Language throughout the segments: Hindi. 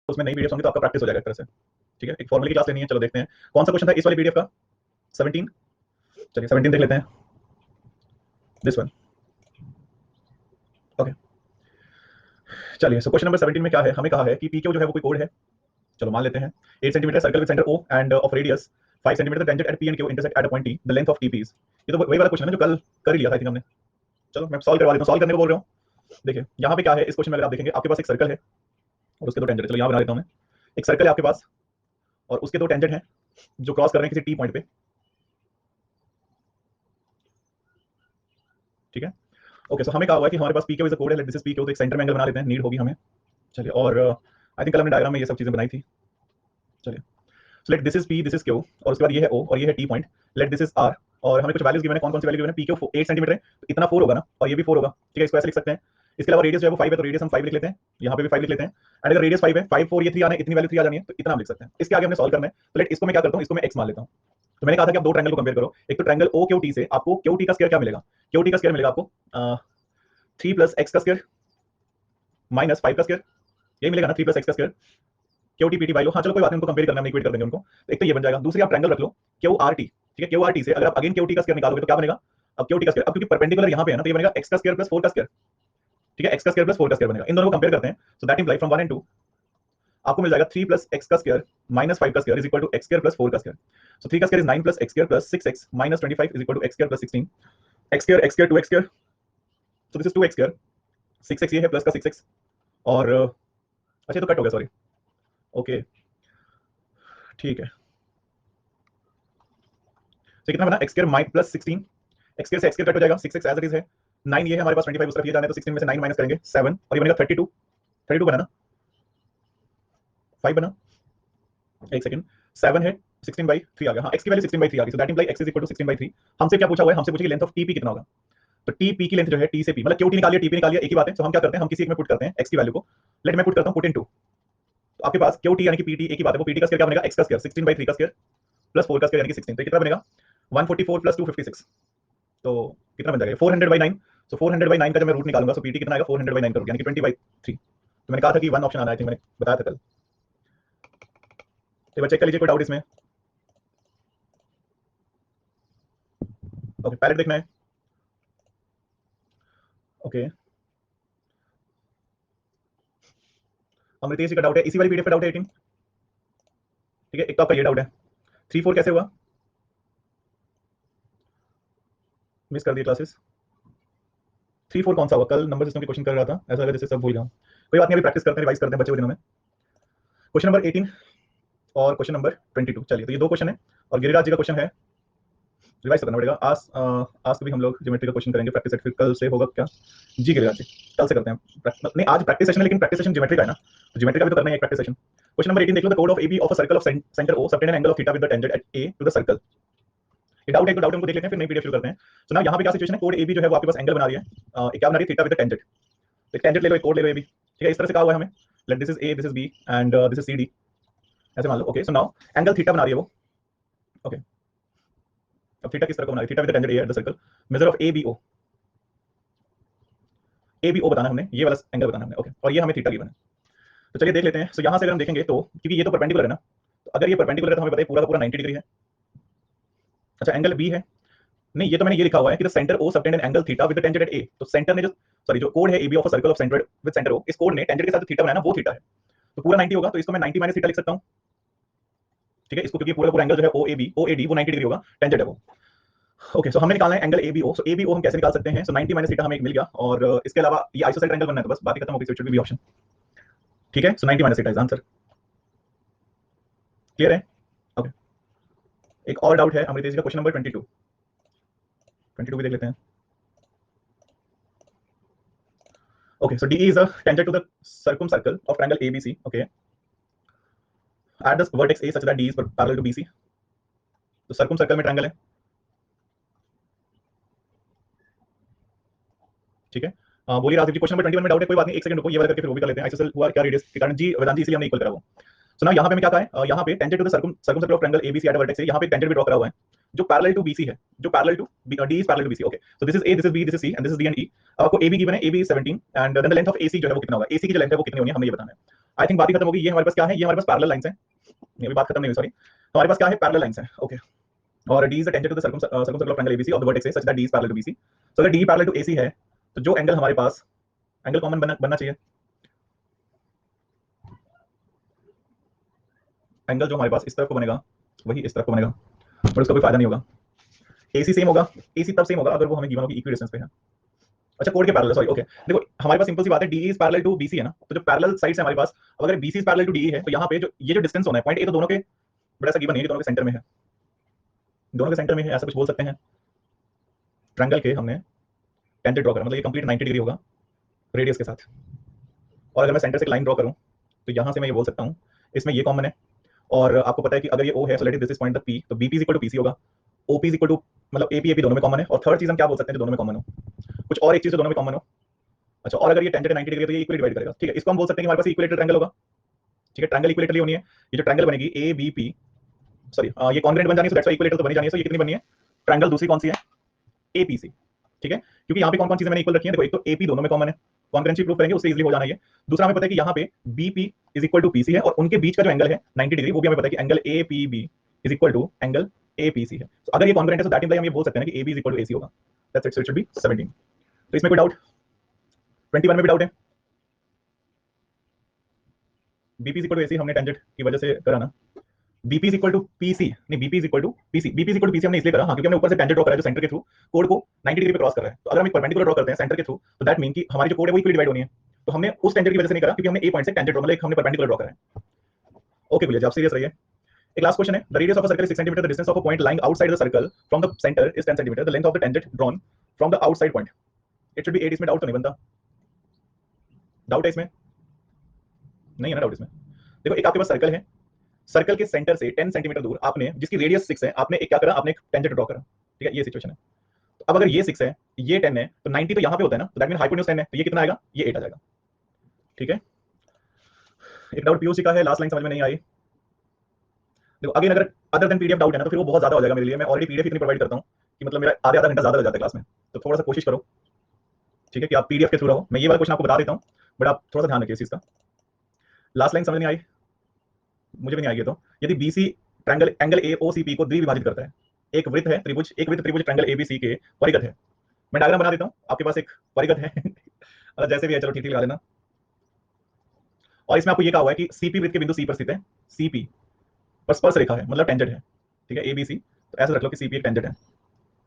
उसमें नई वीडियोस होंगी तो आपका प्रैक्टिस हो जाएगा एक तरह से। ठीक है, एक फॉर्मूले की क्लास लेनी है, चलो देखते हैं कौन सा क्वेश्चन था इस वाली पीडीएफ का। 17, चलिए 17 देख लेते हैं, दिस वन। ओके, चलिए सो क्वेश्चन नंबर 17 में क्या है, हमें कहा है कि पीक्यू जो है वो कोई कोड है, चलो मान लेते हैं 8 centimetre circle with centre O and of radius 5 centimetre tangent at P and Q intersect at a point T, the length of T P's. ये तो वही वाला क्वेश्चन है जो कल कर ही लिया था आई थिंक हमने। चलो मैं सॉल्व करवा देता हूं, सॉल्व करने को बोल रहा हूं। देखिए यहाँ पे क्या है, इस क्वेश्चन में अगर आप देखेंगे आपके पास एक सर्कल है और उसके दो टेंजेंट, चलो यहाँ बना देता हूं मैं। एक सर्कल है आपके पास और उसके दो टेंजेंट हैं जो क्रॉस कर रहे हैं किसी टी पॉइंट पे। ठीक है, ओके, सो हमें कहा हुआ है कि हमारे पास पी क्यू इज अ कोड है, let this is P Q, तो एक सेंटर में एंगल बना लेते हैं, नीड होगी हमें। चलिए, और आई थिंक कल हमने डायग्राम में ये सब चीजें बनाई थी। चलिए, so let this is P, this is Q, और उसके बाद ये है ओ और ये है T point, let this is R, और हमें कुछ वैल्यूज गिवन है, कौन कौन सी वैल्यू गिवन है, पी क्यू 8 सेंटीमीटर है तो इतना 4 होगा ना, और ये भी 4 होगा। ठीक है, इसको ऐसे लिख सकते हैं। इसके अलावा रेडियस जो है वो 5 है तो रेडियस हम 5 लिख लेते हैं, यहाँ पे भी 5 लिख लेते हैं। एंड अगर रेडियस 5 है, 5 4 ये 3 आना है, इतनी वैल्यू 3 आ जानी है तो इतना हम लिख सकते हैं। इसके आगे हमने सॉल्व करना है, तो लेट इसको मैं क्या करता हूँ, इसको मैं एक्स मान लेता हूँ। तो मैंने कहा था कि आप दो ट्रायंगल को कंपेयर करो, एक तो ट्रायंगल ओ क्यू टी से आपको क्यू टी का स्क्वायर क्या मिलेगा, क्यू टी का स्क्वायर मिलेगा आपको 3 प्लस एक्स का स्क्वायर माइनस 5 का स्क्वायर, यही मिलेगा ना, 3 प्लस एक्स का square, Q T P T by लो। हाँ चलो कोई बात नहीं, उनको कंपेयर करना है, हम इक्वेट कर देंगे उनको। एक तो ये बन जाएगा, दूसरी आप ट्रायंगल रख लो क्यू आर टी। ठीक है, क्यू आर टी से अगर आप अगेन क्यू टी का स्क्वायर निकालोगे तो क्या बनेगा, अब क्यू टी का स्क्वायर, अब क्योंकि परपेंडिकुलर यहाँ पे है ना, तो ये बनेगा एक्स का स्क्वायर प्लस 4 का स्क्वायर। ठीक है, एक्स का स्क्वायर प्लस 4 का स्क्वायर बनेगा, इन दोनों को कंपेयर करते हैं। So that imply from 1 and 2 आपको मिल जाएगा 3 प्लस एक्स का स्क्वायर माइनस 5 का square is equal to X square plus 4 का स्क्वायर। सो 3 का square is 9 plus X square plus 6x minus 25 is equal to X square plus 16, X square 2x square, so this is 2x square, 6x ये है प्लस का 6x, और अच्छा तो कट हो गया, सॉरी। ओके ठीक है, तो कितना बना, x square minus plus 16, X square से एक्स स्क्वायर कट हो जाएगा, 6x एज इट इज है, 9 ये है हमारे पास, 25 उस तरफ ये जाना है, तो 16 में से 9 माइनस करेंगे 7 और ये बनेगा 32, 32 बना ना, 5 बना, एक सेकंड, 7 है, 16/3 आ गया, हाँ एक्स की वैल्यू 16/3 आ गई, so that imply X is equal to 16/3। हमसे क्या पूछा हुआ है, हमसे पूछी लेंथ ऑफ टीपी कितना होगा, तो टीपी की लेंथ जो है टी से पी, मतलब क्यू टी निकालिए टीपी निकालिए, एक ही बात है। तो हम क्या करते हैं, हम किसी एक में पुट करते हैं एक्स की वैल्यू को, लेट मैं पुट करता हूं पुट इनटू, तो आपके पास क्यू टी यानी कि पीटी एक ही बात है, वो पीटी का स्क्वायर क्या बनेगा, एक्स का स्क्वायर 16/3 का स्क्वायर प्लस 4 का स्क्वायर यानी कि 16, तो कितना बनेगा 144 प्लस 256, तो कितना बन जाएगा 400/9। सो 400/9 का जब मैं रूट निकालूंगा तो पीटी कितना आएगा 400/9 करोगे यानी कि 20/3। तो मैंने कहा था कि वन ऑप्शन आना है, मैंने बताया था कल। तो बच्चे चेक कर लीजिए कोई डाउट इसमें। ओके, पैलेट देखना है। ओके, अमृतेश जी का डाउट है, इसी वाली पीडीएफ पे डाउट है 18। ठीक है, एक तो आपका ये डाउट है 3 4 कैसे हुआ, मिस कर दिए क्लासेस। 3 4 कौन सा हुआ, कल नंबर सिस्टम के क्वेश्चन कर रहा था, ऐसा लगा जैसे सब भूल गया हूं। कोई बात नहीं, अभी प्रैक्टिस करते हैं, रिवाइज करते हैं बच्चे हुए दिनों में। क्वेश्चन नंबर 18 और क्वेश्चन नंबर 22, चलिए तो ये दो क्वेश्चन है और गिरिराज जी का क्वेश्चन है, रिवाइज करना पड़ेगा। आज आज भी हम लोग ज्योमेट्री का क्वेश्चन करेंगे, प्रैक्टिस सेट फिर कल से होगा क्या, जी गिरिराज जी कल से करते हैं, नहीं आज प्रैक्टिस सेशन है, लेकिन प्रैक्टिस सेशन ज्योमेट्री का है ना, तो ज्योमेट्री का भी तो करना है एक प्रैक्टिस सेशन। क्वेश्चन नंबर 18 देख लो, द कोड of AB of a circle of centre O subtend an angle of theta with the tangent at A to the circle. ये डाउट है तो डाउट हमको देख लेते हैं, फिर नई पीडीएफ शुरू करते हैं। सो ना यहाँ पे क्या सिचुएशन है, कोड एबी जो है वो आपके पास एंगल बना रही है, क्या बना रही है, थीटा विद द टेंजेंट, एक टेंजेंट ले लो, एक कोड ले लो एबी। ठीक है, इस तरह से कहा हुआ है हमें, let this is A, this is B and this is C D, ऐसे मान लो। Okay, so now angle theta बना रही है वो। ओके, अब थीटा किस तरह का बना रही है, theta with the tangent A at the circle, measure of A B O, A B O बताना हमने, ये वाला एंगल बताना हमने। ओके, और ये हमें थीटा गिवन है, तो चलिए देख लेते हैं। सो यहाँ से अगर हम देखेंगे तो क्योंकि ये तो परपेंडिकुलर है ना, तो अगर ये परपेंडिकुलर है तो हमें पता है पूरा का पूरा 90 डिग्री है। अच्छा, एंगल बी है, नहीं ये तो मैंने ये लिखा हुआ है कि the centre O subtend an angle theta with the tangent at A, तो सेंटर ने जो, सॉरी जो कोड है AB of a circle of centre with centre O, इस कोड ने टेंजेंट के साथ जो थीटा बनाया ना वो थीटा है, तो पूरा 90 होगा, तो इसको मैं 90 माइनस थीटा लिख सकता हूं। ठीक है, इसको क्योंकि पूरा पूरा एंगल जो है ओ A B, O A D वो 90 डिग्री होगा, टेंजेंट है वो। ओके, सो हमें निकालना है एंगल एबीओ, सो एबीओ हम कैसे निकाल सकते हैं, सो 90 माइनस थीटा हमें एक मिल गया, और इसके अलावा ये आइसोसेलेस एंगल बनना है, तो बस बात ही खत्म हो गई, सो इट शुड बी ऑप्शन। ठीक है, सो 90 minus theta is answer, clear है। ओके, एक और डाउट है अमृतेश का, क्वेश्चन नंबर 22 भी देख लेते हैं। Okay, so D is a tangent to the circumcircle of triangle ABC, okay, at the vertex A such that D is parallel to BC, तो सर्कमसर्कल में ट्रायंगल है। ठीक है, बोलिए राजीव जी, क्वेश्चन नंबर 21 में डाउट है, कोई बात नहीं, एक सेकंड रुको, ये वाला करके फिर वो भी कर लेते हैं। आइसोसेल हुआ क्या रेडियस के कारण जी, वेदांत जी, इसलिए हमने इक्वल करा वो। सो ना यहाँ पे हमें क्या कहा है, यहाँ पे tangent to the circumcircle of triangle ABC at a vertex A, यहाँ पे टेंजेंट भी ड्रॉ करा हुआ है जो पैरेलल टू बीसी है, जो parallel to D is parallel to BC. Okay, so this is A, this is B, this is C and this is D and E. आपको एबी गिवन है, AB 17 and then the length of AC जो है वो कितना होगा, एसी की जो लेंथ है वो कितनी होनी है हमें ये बताना है। आई थिंक बात ही खत्म होगी। ये हमारे पास क्या है, ये हमारे पास पैरेलल लाइंस है, ये भी बात खत्म नहीं हुई, सॉरी। हमारे पास क्या है, पैरेलल लाइंस है, ओके। और D is the tangent to the circumcircle of triangle ABC of the vertex such that D is parallel to BC. So अगर डी पैरेलल टू एसी है तो जो एंगल हमारे पास, एंगल कॉमन बनना चाहिए, एंगल जो हमारे पास इस तरफ को बनेगा वही इस तरफ को बनेगा, पर उसका कोई फायदा नहीं होगा। एसी सेम होगा, एसी तब सेम होगा अगर वो हमें गिवन होगी इक्वी डिस्टेंस पे है। अच्छा, कोड के पैरेलल, सॉरी, ओके। देखो हमारे पास सिंपल सी बात है, D is parallel to BC है ना, तो जो पैरेलल साइड्स है हमारे पास, अगर BC is parallel to D है तो यहाँ पे जो ये जो डिस्टेंस होना है पॉइंट ए, तो दोनों के बड़ा सा गिवन नहीं है कि दोनों के सेंटर में है, दोनों के सेंटर में है, ऐसा कुछ बोल सकते हैं। ट्रायंगल के हमने टेंजेंट ड्रॉ करा, मतलब ये कंप्लीट 90 डिग्री होगा रेडियस के साथ, और अगर मैं सेंटर से एक लाइन ड्रॉ करूं तो यहां से मैं ये बोल सकता हूं इसमें ये कॉमन है, और आपको पता है कि अगर ये O है, so let this is point the P, तो BP is equal to PC होगा, OP इज इक्वल टू, मतलब AP दोनों में कॉमन है। और थर्ड चीज हम क्या बोल सकते हैं जो दोनों में कॉमन हो, कुछ और एक चीज जो दोनों में कॉमन हो। अच्छा, और अगर ये टेंजेंट 90 डिग्री है तो ये इक्वली डिवाइड करेगा, ठीक है। इसको हम बोल सकते हैं कि हमारे पास इक्विलेटरल ट्रायंगल होगा, ठीक है। ट्रायंगल इक्विलेटरली होनी है, ये जो ट्रायंगल बनेगी ABP, सॉरी ये कॉन्ग्रुएंट बन जानी है, सो दैट्स व्हाई इक्विलेटरल तो बनी जानी है। सो ये कितनी बनी है, ट्रायंगल दूसरी कौन सी है, APC, ठीक है। क्योंकि यहाँ पे कौन कौन चीजें मैंने इक्वल रखी है, देखो एक तो AP दोनों में कॉमन है, कॉन्ग्रुएंसी प्रूफ करेंगे उससे इजीली हो जाना है। दूसरा हमें पता है कि यहाँ पे BP is equal to PC है, और उनके बीच का जो एंगल है 90 डिग्री, वो भी हमें पता है कि angle APB is equal to angle APC है। तो अगर ये कॉन्ग्रुएंट है तो दैट इंप्लाई हम ये बोल सकते हैं कि AB is equal to AC होगा, that's it, so it should be 17। तो इसमें कोई डाउट, 21 में भी डाउट है, BP is equal to AC हमने टेंजेंट की वजह से करा ना, BP is equal to PC, नहीं BP is equal to PC, BP is equal to PC हमने इसलिए करा, हाँ, क्योंकि हमने ऊपर से टेंजेंट ड्रॉ करा है जो सेंटर के थ्रू कोड को 90 डिग्री पे क्रॉस कर रहा है। तो अगर हम एक परपेंडिकुलर ड्रॉ करते हैं सेंटर के थ्रू, तो दैट मीन कि हमारी जो कोड है वो इक्वली डिवाइड होनी है। तो हमने उस टेंजेंट की वजह से नहीं करा, क्योंकि हमने ए पॉइंट से टेंजेंट ड्रॉ, मतलब एक हमने परपेंडिकुलर ड्रॉ करा है। ओके भैया जी, आप सीरियस रहिए। एक लास्ट क्वेश्चन है, the radius of a circle is 6 centimetre, the distance of a point lying outside the circle from the centre is 10 centimetre, the length of the tangent drawn from the outside point, it should B 8। इसमें डाउट तो नहीं बनता, डाउट है इसमें, नहीं है ना डाउट इसमें। देखो एक आपके पास सर्कल है, सर्कल के सेंटर से 10 सेंटीमीटर दूर आपने, जिसकी रेडियस 6 है, आपने एक क्या करा, आपने एक टेंजेंट ड्रॉ करा, ठीक है। ये सिचुएशन है। तो अब अगर ये 6 है, ये 10 है, तो 90 तो यहाँ पे होता है ना, तो दैट मीन हाइपोटेन्यूज 10 है, तो ये कितना आएगा, ये 8 आ जाएगा, ठीक है। एक डाउट पीयूसी का है, लास्ट लाइन समझ में नहीं आई। देखो अगेन अगर अदर देन पीडीएफ डाउट है ना, तो फिर वो बहुत ज्यादा हो जाएगा मेरे लिए, मैं ऑलरेडी पीडीएफ इतनी प्रोवाइड करता हूँ कि मतलब मेरा आधा घंटा ज्यादा लग जाता है क्लास में, तो थोड़ा सा कोशिश करो, ठीक है, कि आप पीडीएफ के थ्रू रहो। मैं ये वाला क्वेश्चन आपको बता देता हूँ, बट आप थोड़ा सा ध्यान रखिए इस चीज का। लास्ट लाइन समझ नहीं आई, मुझे भी नहीं आई है। तो यदि बीसी ट्रायंगल एंगल AOCP को द्विविभाजित करता है, एक वृत्त है त्रिभुज, एक वृत्त त्रिभुज ट्रायंगल ABC के परिगत है, मैं डायग्राम बना देता हूँ, आपके पास एक परिगत है जैसे भी है, चलो ठीक लगा लेना। और इसमें आपको ये कहा हुआ है कि CP वृत्त के बिंदु C पर स्थित है, CP पर स्पर्श रेखा है, मतलब टेंजेंट है, ठीक है, ABC, तो ऐसे रख लो कि CP एक टेंजेंट है,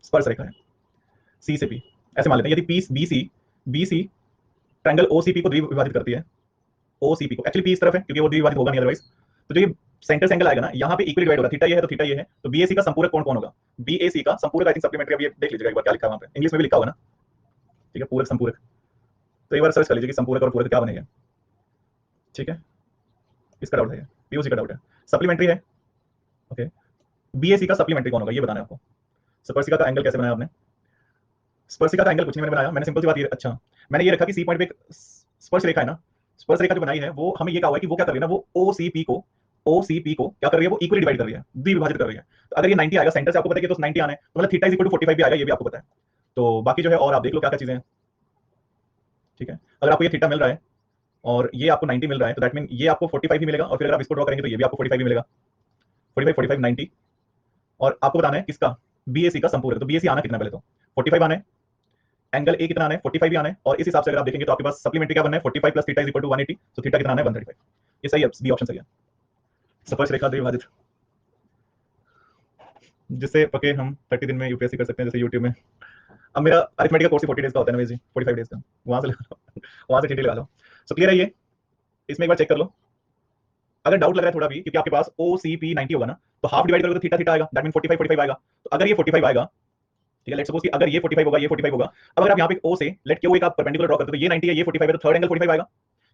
स्पर्श रेखा है C से P, ऐसे मान लेते हैं। यदि BC ट्रायंगल OCP को द्विविभाजित करती है, OCP को, एक्चुअली P इस तरफ है क्योंकि वो द्विविभाजित होगा नहीं अदरवाइज, तो जो ये सेंटर से एंगल आएगा ना, यहाँ पे इक्वली डिवाइड होगा, थीटा ये है तो थीटा ये है, तो BAC का संपूरक कोण कौन होगा, BAC का संपूरक, आई थिंक सप्लीमेंट्री, अब ये देख लीजिएगा एक बार क्या लिखा है वहां पे, इंग्लिश में भी लिखा होगा ना, ठीक है, पूरक संपूरक, तो एक बार सर्च कर लीजिए कि संपूरक और पूरक क्या बनेगा, ठीक है। इसका डाउट है, पीयूसी का डाउट है, सप्लीमेंट्री है, ओके। BAC का सप्लीमेंट्री कौन होगा ये बताना है आपको। स्पर्शिका का एंगल कैसे बनाया आपने, स्पर्शिका का एंगल कुछ नहीं मैंने बनाया, मैंने सिंपल सी बात ये, अच्छा मैंने ये रखा कि सी पॉइंट पे एक स्पर्श रेखा है ना, स्पर्श रेखा जो बनाई है वो हमें ये कहा हुआ है कि वो क्या कर रही है ना, वो OCP को क्या कर रही है, वो इक्वली डिवाइड कर रही है, द्विविभाजित कर रही है। तो अगर ये 90 आएगा सेंटर से, आपको पता है कि तो 90 आना है, तो मतलब थीटा इज इक्वल टू 45 भी आएगा, ये भी आपको पता है। तो बाकी जो है और आप देख लो क्या क्या चीजें हैं, ठीक है। अगर आपको ये थीटा मिल रहा है और ये आपको 90 मिल रहा है, तो दैट मीन ये आपको 45 ही मिलेगा, और फिर अगर आप इसको ड्रॉ करेंगे तो ये भी आपको 45 ही मिलेगा, 45 45 90। और आपको बताना है किसका, BAC का संपूरक, तो BAC आना कितना पहले, तो 45 आना है, एंगल ए कितना आना है 45 भी आना है, और इस हिसाब से अगर आप देखेंगे तो आपके पास सप्लीमेंट्री क्या बनना है, 45 plus theta is equal to 180, तो थीटा कितना आना है 135। ये सही है, बी ऑप्शन सही है, स्पर्श रेखा द्विभाजित, जिससे पके हम 30 दिन में यूपीएससी कर सकते हैं, जैसे यूट्यूब में। अब मेरा अरिथमेटिक का कोर्स 40 डेज का होता है ना जी, 45 डेज का, वहां से वहां से टीटी लगा लो। सो क्लियर है ये, इसमें एक बार चेक कर लो। अगर डाउट लग रहा है थोड़ा भी, क्योंकि आपके पास OCP 90 होगा ना, तो हाफ डिवाइड करोगे तो थीटा थीटा आएगा, दैट मीन 45 45 आएगा। तो अगर ये 45 आएगा, ठीक है, लेट्स सपोज कि अगर ये 45 होगा, ये 45 होगा, अब अगर आप यहाँ पे O से लेट क्यू एक आप परपेंडिकुलर ड्रॉ करते हो, तो ये 90 है, ये 45 है, तो थर्ड एंगल 45 आएगा,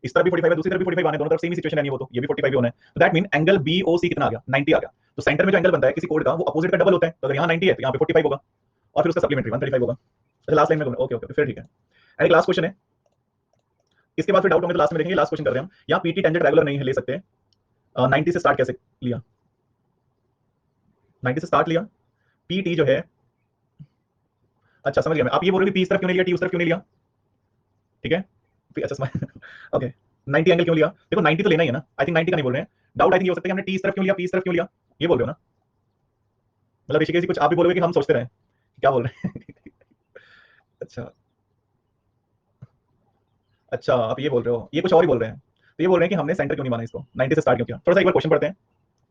इस तरफ भी 45 है, दूसरी तरफ भी 45 आने, दोनों तरफ सेम ही सिचुएशन है, नहीं वो तो ये भी 45 भी होना है, तो दैट मीन एंगल BOC कितना आ गया, 90 आ गया। तो सेंटर में जो एंगल बनता है किसी कोड का, वो अपोजिट का डबल होता है, तो अगर यहाँ 90 है तो यहाँ पे 45 होगा, और फिर उसका सप्लीमेंट्री 135 होगा। अच्छा लास्ट लाइन में, ओके ओके फिर ठीक है। एंड एक लास्ट क्वेश्चन है, इसके बाद फिर डाउट होंगे तो लास्ट में देखेंगे। लास्ट क्वेश्चन कर रहे हैं हम, यहाँ PT टेंजेंट रेगुलर नहीं है, ले सकते हैं, 90 से स्टार्ट कैसे लिया, 90 से स्टार्ट लिया, PT जो है, अच्छा समझ गया मैं, आप ये बोल रहे हो P इस तरफ क्यों नहीं लिया, T उस तरफ क्यों नहीं लिया, ठीक है, अच्छा समझ ओके 90 एंगल क्यों लिया? देखो 90 तो लेना ही है ना, आई थिंक 90 का नहीं बोल रहे हैं, डाउट आई थिंक ये हो सकता है कि हमने टी इस तरफ क्यों लिया, पी इस तरफ क्यों लिया, ये बोल रहे हो ना? मतलब ऋषिकेश जी कुछ आप भी बोलोगे कि हम सोचते रहे, क्या बोल रहे हैं? अच्छा अच्छा, आप ये बोल रहे हो, ये कुछ और ही बोल रहे हैं। तो ये बोल रहे हैं कि हमने सेंटर क्यों नहीं माना इसको, 90 से स्टार्ट क्यों किया। थोड़ा सा एक बार क्वेश्चन पढ़ते हैं,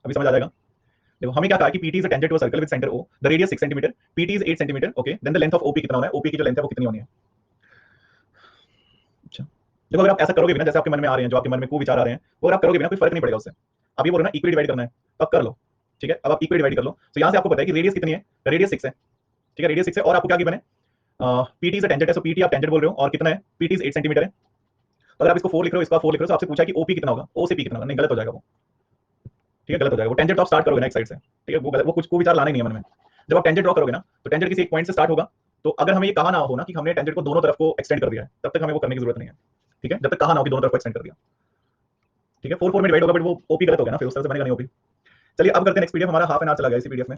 अभी समझ आ जाएगा। देखो हमें क्या कहा कि PT is a tangent to a circle with centre O, the radius 6 centimetre, PT is 8 centimetre, okay, then the length of OP कितना होना है, OP की जो लेंथ है वो कितनी होनी है। अच्छा देखो, अगर आप ऐसा करोगे भी ना, जैसे आपके मन में आ रहे हैं, जो आपके मन में को विचार आ रहे हैं, वो अगर आप करोगे भी ना, कोई फर्क नहीं पड़ेगा उससे। अब ये बोलो ना इक्वली डिवाइड करना है, तो आप कर लो, ठीक है। अब आप इक्वली डिवाइड कर लो, तो यहाँ से आपको पता है कि रेडियस कितनी है, रेडियस 6 है, ठीक है, रेडियस 6 है, और आपको क्या गिवन है, PT इज अ टेंजेंट है, सो PT आप टेंजेंट बोल रहे हो, और कितना है, PT इज 8 सेंटीमीटर है। तो अगर आप इसको 4 लिख रहे हो, इसका 4 लिख रहे हो, तो आपसे पूछा कि OP कितना होगा, O से P कितना होगा, नहीं गलत हो जाएगा वो, ठीक है, गलत हो जाएगा वो। टेंजेंट आप स्टार्ट करोगे ना एक साइड से, ठीक है, वो गलत, वो कुछ को विचार लाना ही नहीं है मन में। जब आप टेंजेंट ड्रॉ करोगे ना, तो टेंजेंट किसी एक पॉइंट से स्टार्ट होगा, तो अगर हमें ये कहा ना हो ना कि हमने टेंजेंट को दोनों तरफ को एक्सटेंड कर दिया है, तब तक हमें वो करने की जरूरत नहीं है, ठीक है, जब तक कहा ना हो कि दोनों तरफ को एक्सटेंड कर दिया, ठीक है। 4 में डिवाइड होगा, बट वो OP गलत हो गया ना, फिर उस तरह से बनेगा नहीं OP। चलिए अब करते हैं नेक्स्ट PDF, हमारा हाफ एन आवर चला गया इसी PDF में।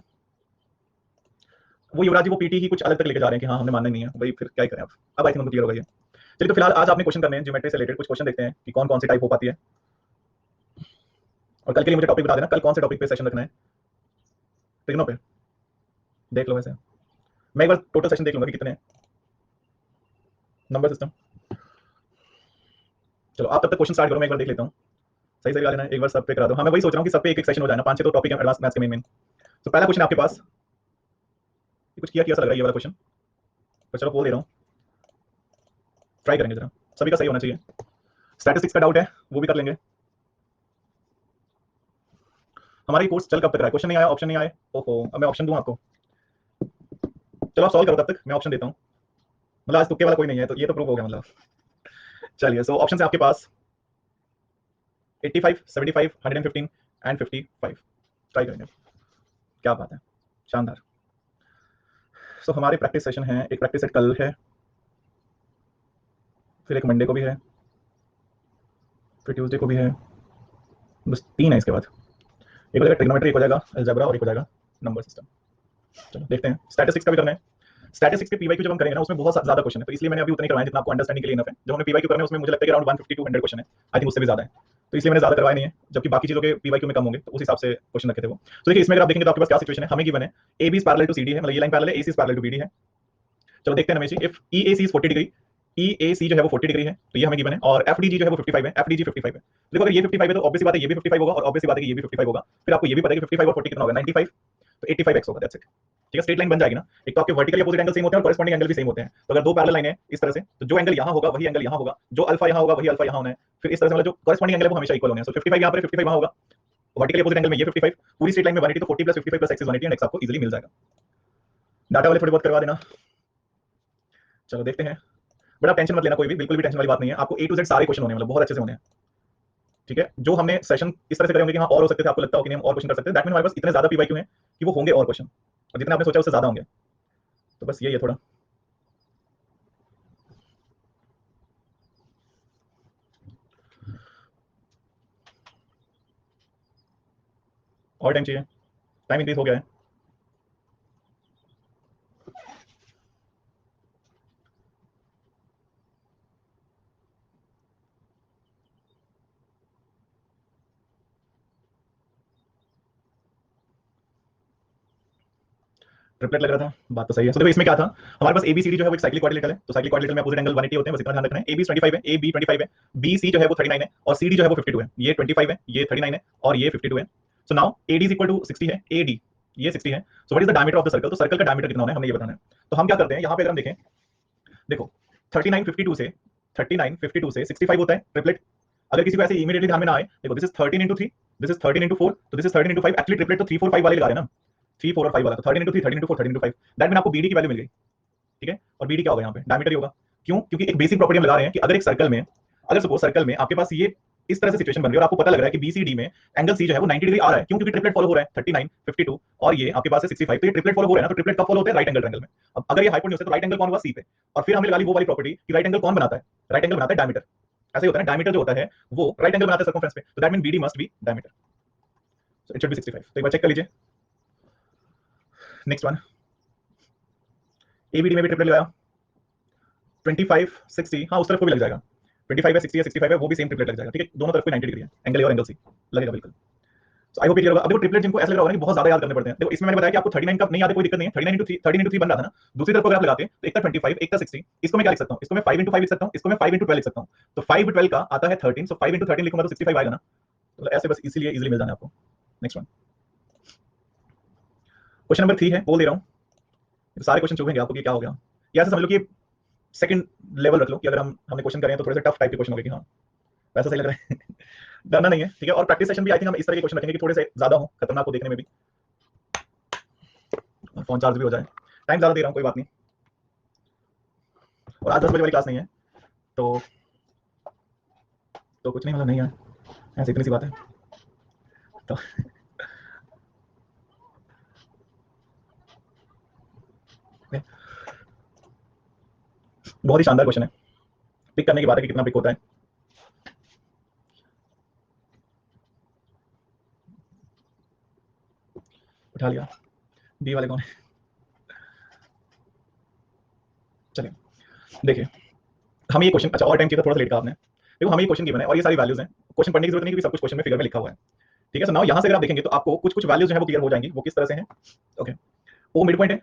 वो युवराज जी वो PT ही कुछ अलग तक लेके जा रहे हैं कि हाँ हमने मानना नहीं है, वही फिर क्या ही करें अब आई थिंक उनको क्लियर हो गई है। चलिए तो फिलहाल आज आपने क्वेश्चन करने हैं ज्योमेट्री से रिलेटेड, कुछ क्वेश्चन देखते हैं कि कौन कौन सी टाइप हो पाती है, और कल के लिए मुझे टॉपिक बता देना, कल कौन से टॉपिक पे सेशन रखना है। ट्रिग्नो पे देख लो, वैसे मैं एक बार टोटल सेशन देख लूंगा कि कितने हैं, नंबर सिस्टम। चलो आप तब तक क्वेश्चन स्टार्ट करो, मैं एक बार देख लेता हूँ, सही सही लगा लेना, एक बार सब पे करा दो। हाँ मैं वही सोच रहा हूँ कि सब पे एक एक सेशन हो जाए ना, 5-6 तो टॉपिक है एडवांस मैथ्स के मेन। तो पहला क्वेश्चन आपके पास, ये कुछ किया किया सा लग रहा है ये वाला क्वेश्चन, पर चलो बोल दे रहा हूँ, ट्राई करेंगे जरा, सभी का सही होना चाहिए। स्टैटिस्टिक्स का डाउट है वो भी कर लेंगे। हमारा ये कोर्स चल कब तक रहा है, क्वेश्चन नहीं आया, ऑप्शन नहीं आए, ओहो, अब मैं ऑप्शन दूं आपको, चलो आप सॉल्व करो तब तक, मैं ऑप्शन देता हूँ। मतलब आज तुक्के वाला कोई नहीं है, तो ये तो प्रूव हो गया मतलब। चलिए सो ऑप्शन है आपके पास 85, 75, 115 एंड 55, ट्राई करेंगे, क्या बात है, शानदार। सो हमारे प्रैक्टिस सेशन है, एक प्रैक्टिस सेट कल है, फिर एक मंडे को भी है, फिर ट्यूसडे को भी है, बस 3 है इसके बाद। एक हो जाएगा ट्रिग्नोमेट्री, एक हो जाएगा अलजेब्रा, और एक हो जाएगा नंबर सिस्टम। चलो देखते हैं, स्टैटिस्टिक्स का भी करना है। स्टैटिस्टिक्स के पीवाईक्यू जब हम करेंगे ना, उसमें बहुत ज्यादा क्वेश्चन है, तो इसलिए मैंने अभी उतने करवाए जितना आपको अंडरस्टैंडिंग के लिए इनफ है। जब हमने पीवाईक्यू करना है उसमें मुझे लगता है कि अराउंड 150 टू 100 क्वेश्चन है, आई थिंक उससे भी ज्यादा है, तो इसलिए मैंने ज्यादा करवाए नहीं है, जबकि बाकी चीजों के पीवाईक्यू में कम होंगे, तो उस हिसाब से क्वेश्चन रखे थे वो। तो देखिए इसमें अगर आप देखेंगे तो आपके पास क्या सिचुएशन है, हमें गिवन है AB is parallel to CD है, मतलब ये लाइन पैरेलल है, AC is parallel to BD है। चलो देखते हैं Ramesh ji, if EAC is 40 degree, EAC जो है वो 40 डिग्री है, तो ये हमें गिवन है, और FDG जो है वो 55 है, FDG 55 है। देखो अगर ये 55 है तो ऑब्वियस बात है ये भी 55 होगा, और ऑब्वियस बात है कि ये भी 55 होगा, फिर आपको ये भी पता है कि 55 और 40 कितना होगा, 95, तो 85x होगा, दैट्स इट, ठीक है। स्ट्रेट लाइन बन जाएगी ना, एक तो आपके वर्टिकली अपोजिट एंगल सेम होते हैं और कॉरेस्पॉन्डिंग एंगल भी सेम होते हैं, तो अगर दो पैरेलल लाइन है इस तरह से, तो जो एंगल यहाँ होगा वही एंगल यहाँ होगा, जो अल्फा यहाँ होगा वही अल्फा यहाँ होना है, फिर इस तरह से मतलब जो कॉरेस्पॉन्डिंग एंगल है वो हमेशा इक्वल होने हैं। सो 55 यहाँ पर 55 वहाँ होगा, वर्टिकली अपोजिट एंगल में ये 55, पूरी स्ट्रेट लाइन में 180, तो 40 + 55 + x इज 180 एंड x आपको इजीली मिल जाएगा। डाटा वाले थोड़ी बहुत करवा देना। चलो देखते हैं, बट आप टेंशन मत लेना, कोई भी बिल्कुल भी टेंशन वाली बात नहीं है, आपको A to Z सारे क्वेश्चन होने मतलब बहुत अच्छे से होने हैं, ठीक है। जो हमने सेशन इस तरह से करे होंगे कि हाँ और हो सकते थे, आपको लगता हो कि नहीं हम और क्वेश्चन कर सकते हैं, दैट मीन हमारे पास इतने ज्यादा पीवाईक्यू हैं कि वो होंगे और क्वेश्चन, और जितना आपने सोचा उससे ज्यादा होंगे, तो बस यही है थोड़ा। और टाइम चाहिए, टाइम इंक्रीज हो गया है। ट्रिपलेट लग रहा था, बात तो सही है। तो देखो इसमें क्या था, हमारे पास ABCD जो है वो एक साइक्लिक क्वाड्रिलेटरल है, तो साइक्लिक क्वाड्रिलेटरल में अपोजिट एंगल 180 होते हैं, बस इतना ध्यान रखना है। AB 25 है, AB 25 है, BC जो है वो 39 है, और CD जो है वो 52 है, ये 25 है, ये 39 है, और ये 52 है। So now AD is equal to 60 है, AD ये 60 है। So what is the diameter of the circle, तो सर्कल का डायमीटर कितना होना है हमें ये बताना है। तो हम क्या करते हैं यहाँ पे, अगर हम देखें, देखो 39 52 से 39 52 से 65 होता है ट्रिपलेट। अगर किसी को ऐसे इमीडिएटली ध्यान में ना आए, देखो this is 13 into 3, this is 13 into 4, तो this is 13 into 5, actually triplet तो 3 4 5 वाले लगा रहे हैं ना, 3 4 और 5 वाला, तो 13 into 3 13 into 4 13 into 5, that mean आपको BD की वैल्यू मिल गई, ठीक है। और BD क्या होगा यहाँ पे, डायमीटर ही होगा। क्यों? क्योंकि एक बेसिक प्रॉपर्टी हम लगा रहे हैं कि अगर एक सर्कल में, अगर सपोज सर्कल में आपके पास ये इस तरह से सिचुएशन बन रही है और आपको पता लग रहा है कि BCD में एंगल C जो है वो 90 डिग्री आ रहा है, क्यों? क्योंकि ट्रिपलेट फॉलो हो रहा है, 39 52 और ये आपके पास है 65, तो ये ट्रिपलेट फॉलो हो रहा है ना, तो ट्रिपलेट कब फॉलो होता है, राइट एंगल ट्रायंगल में। अब अगर ये हाइपोटेन्यूज है तो राइट एंगल कौन हुआ, C पे, और फिर हमने लगा ली वो वाली प्रॉपर्टी कि राइट एंगल कौन बनाता है, राइट एंगल बनाता है डायमीटर। ऐसे ही होता है ना, डायमीटर जो होता है वो राइट एंगल बनाता है सर्कमफ्रेंस पे, तो that mean BD must be diameter, so it should B 65। तो एक बार चेक कर लीजिए। नेक्स्ट वन, ABD में भी ट्रिपलेट लगाया 25 60, हाँ उस तरफ को भी लग जाएगा, 25 है, 60 है, 65 है, वो भी सेम ट्रिपलेट लग जाएगा। ठीक है, दोनों तरफ पे 90 डिग्री है, एंगल ए और एंगल सी लगेगा बिल्कुल। सो आई होप क्लियर होगा। अब देखो ट्रिपलेट जिनको ऐसा लग रहा होगा कि बहुत ज्यादा याद करने पड़ते हैं, देखो इसमें मैंने बताया कि आपको 39 का नहीं याद है, कोई दिक्कत नहीं है, 39 × 3 13 × 3 बन रहा था ना। दूसरी तरफ अगर आप लगाते तो एक था 25, एक था 60, इसको मैं क्या लिख सकता हूं, इसको मैं 5 × 5 लिख सकता हूं, इसको मैं 5 × 12 लिख सकता हूं। तो 5 12 का आता है 13, सो 5 × 13 लिखूंगा तो 65 आएगा ना। तो ऐसे बस इसीलिए इजीली मिल जाना आपको। नेक्स्ट वन, क्वेश्चन नंबर 3 है, बोल दे रहा हूं, सारे क्वेश्चन चुभेंगे आपको कि क्या हो गया। या ऐसे समझ लो कि सेकंड लेवल रख लो कि अगर हमने क्वेश्चन करें तो थोड़े से टफ टाइप के क्वेश्चन हो गए कि हाँ वैसा सही लग रहा है। डरना नहीं है, ठीक है। और प्रैक्टिस सेशन भी आई थिंक हम इस तरह के क्वेश्चन रखेंगे कि थोड़े से ज्यादा हो, खतरनाक हो देखने में भी, और फोन चार्ज भी हो जाए। टाइम ज्यादा दे रहा हूँ, कोई बात नहीं। और आज 10 बजे वाली क्लास नहीं है तो कुछ नहीं, मतलब नहीं है, ऐसी इतनी सी बात है। तो बहुत ही शानदार क्वेश्चन है, पिक करने की बात है कि कितना पिक होता है। उठा लिया। डी वाले कौन है? चलिए देखिए, हमें ये क्वेश्चन, अच्छा और टाइम चाहिए था, थोड़ा सा लेट का आपने। देखो हमें ये क्वेश्चन गिवन है और ये सारी वैल्यूज हैं, क्वेश्चन पढ़ने की जरूरत नहीं क्योंकि सब कुछ क्वेश्चन में फिगर में लिखा हुआ है। ठीक है, सो नाउ यहां से अगर आप देखेंगे तो आपको कुछ कुछ वैल्यूज है वो क्लियर हो जाएंगी। वो किस तरह से हैं? ओके, ओ मिड पॉइंट है,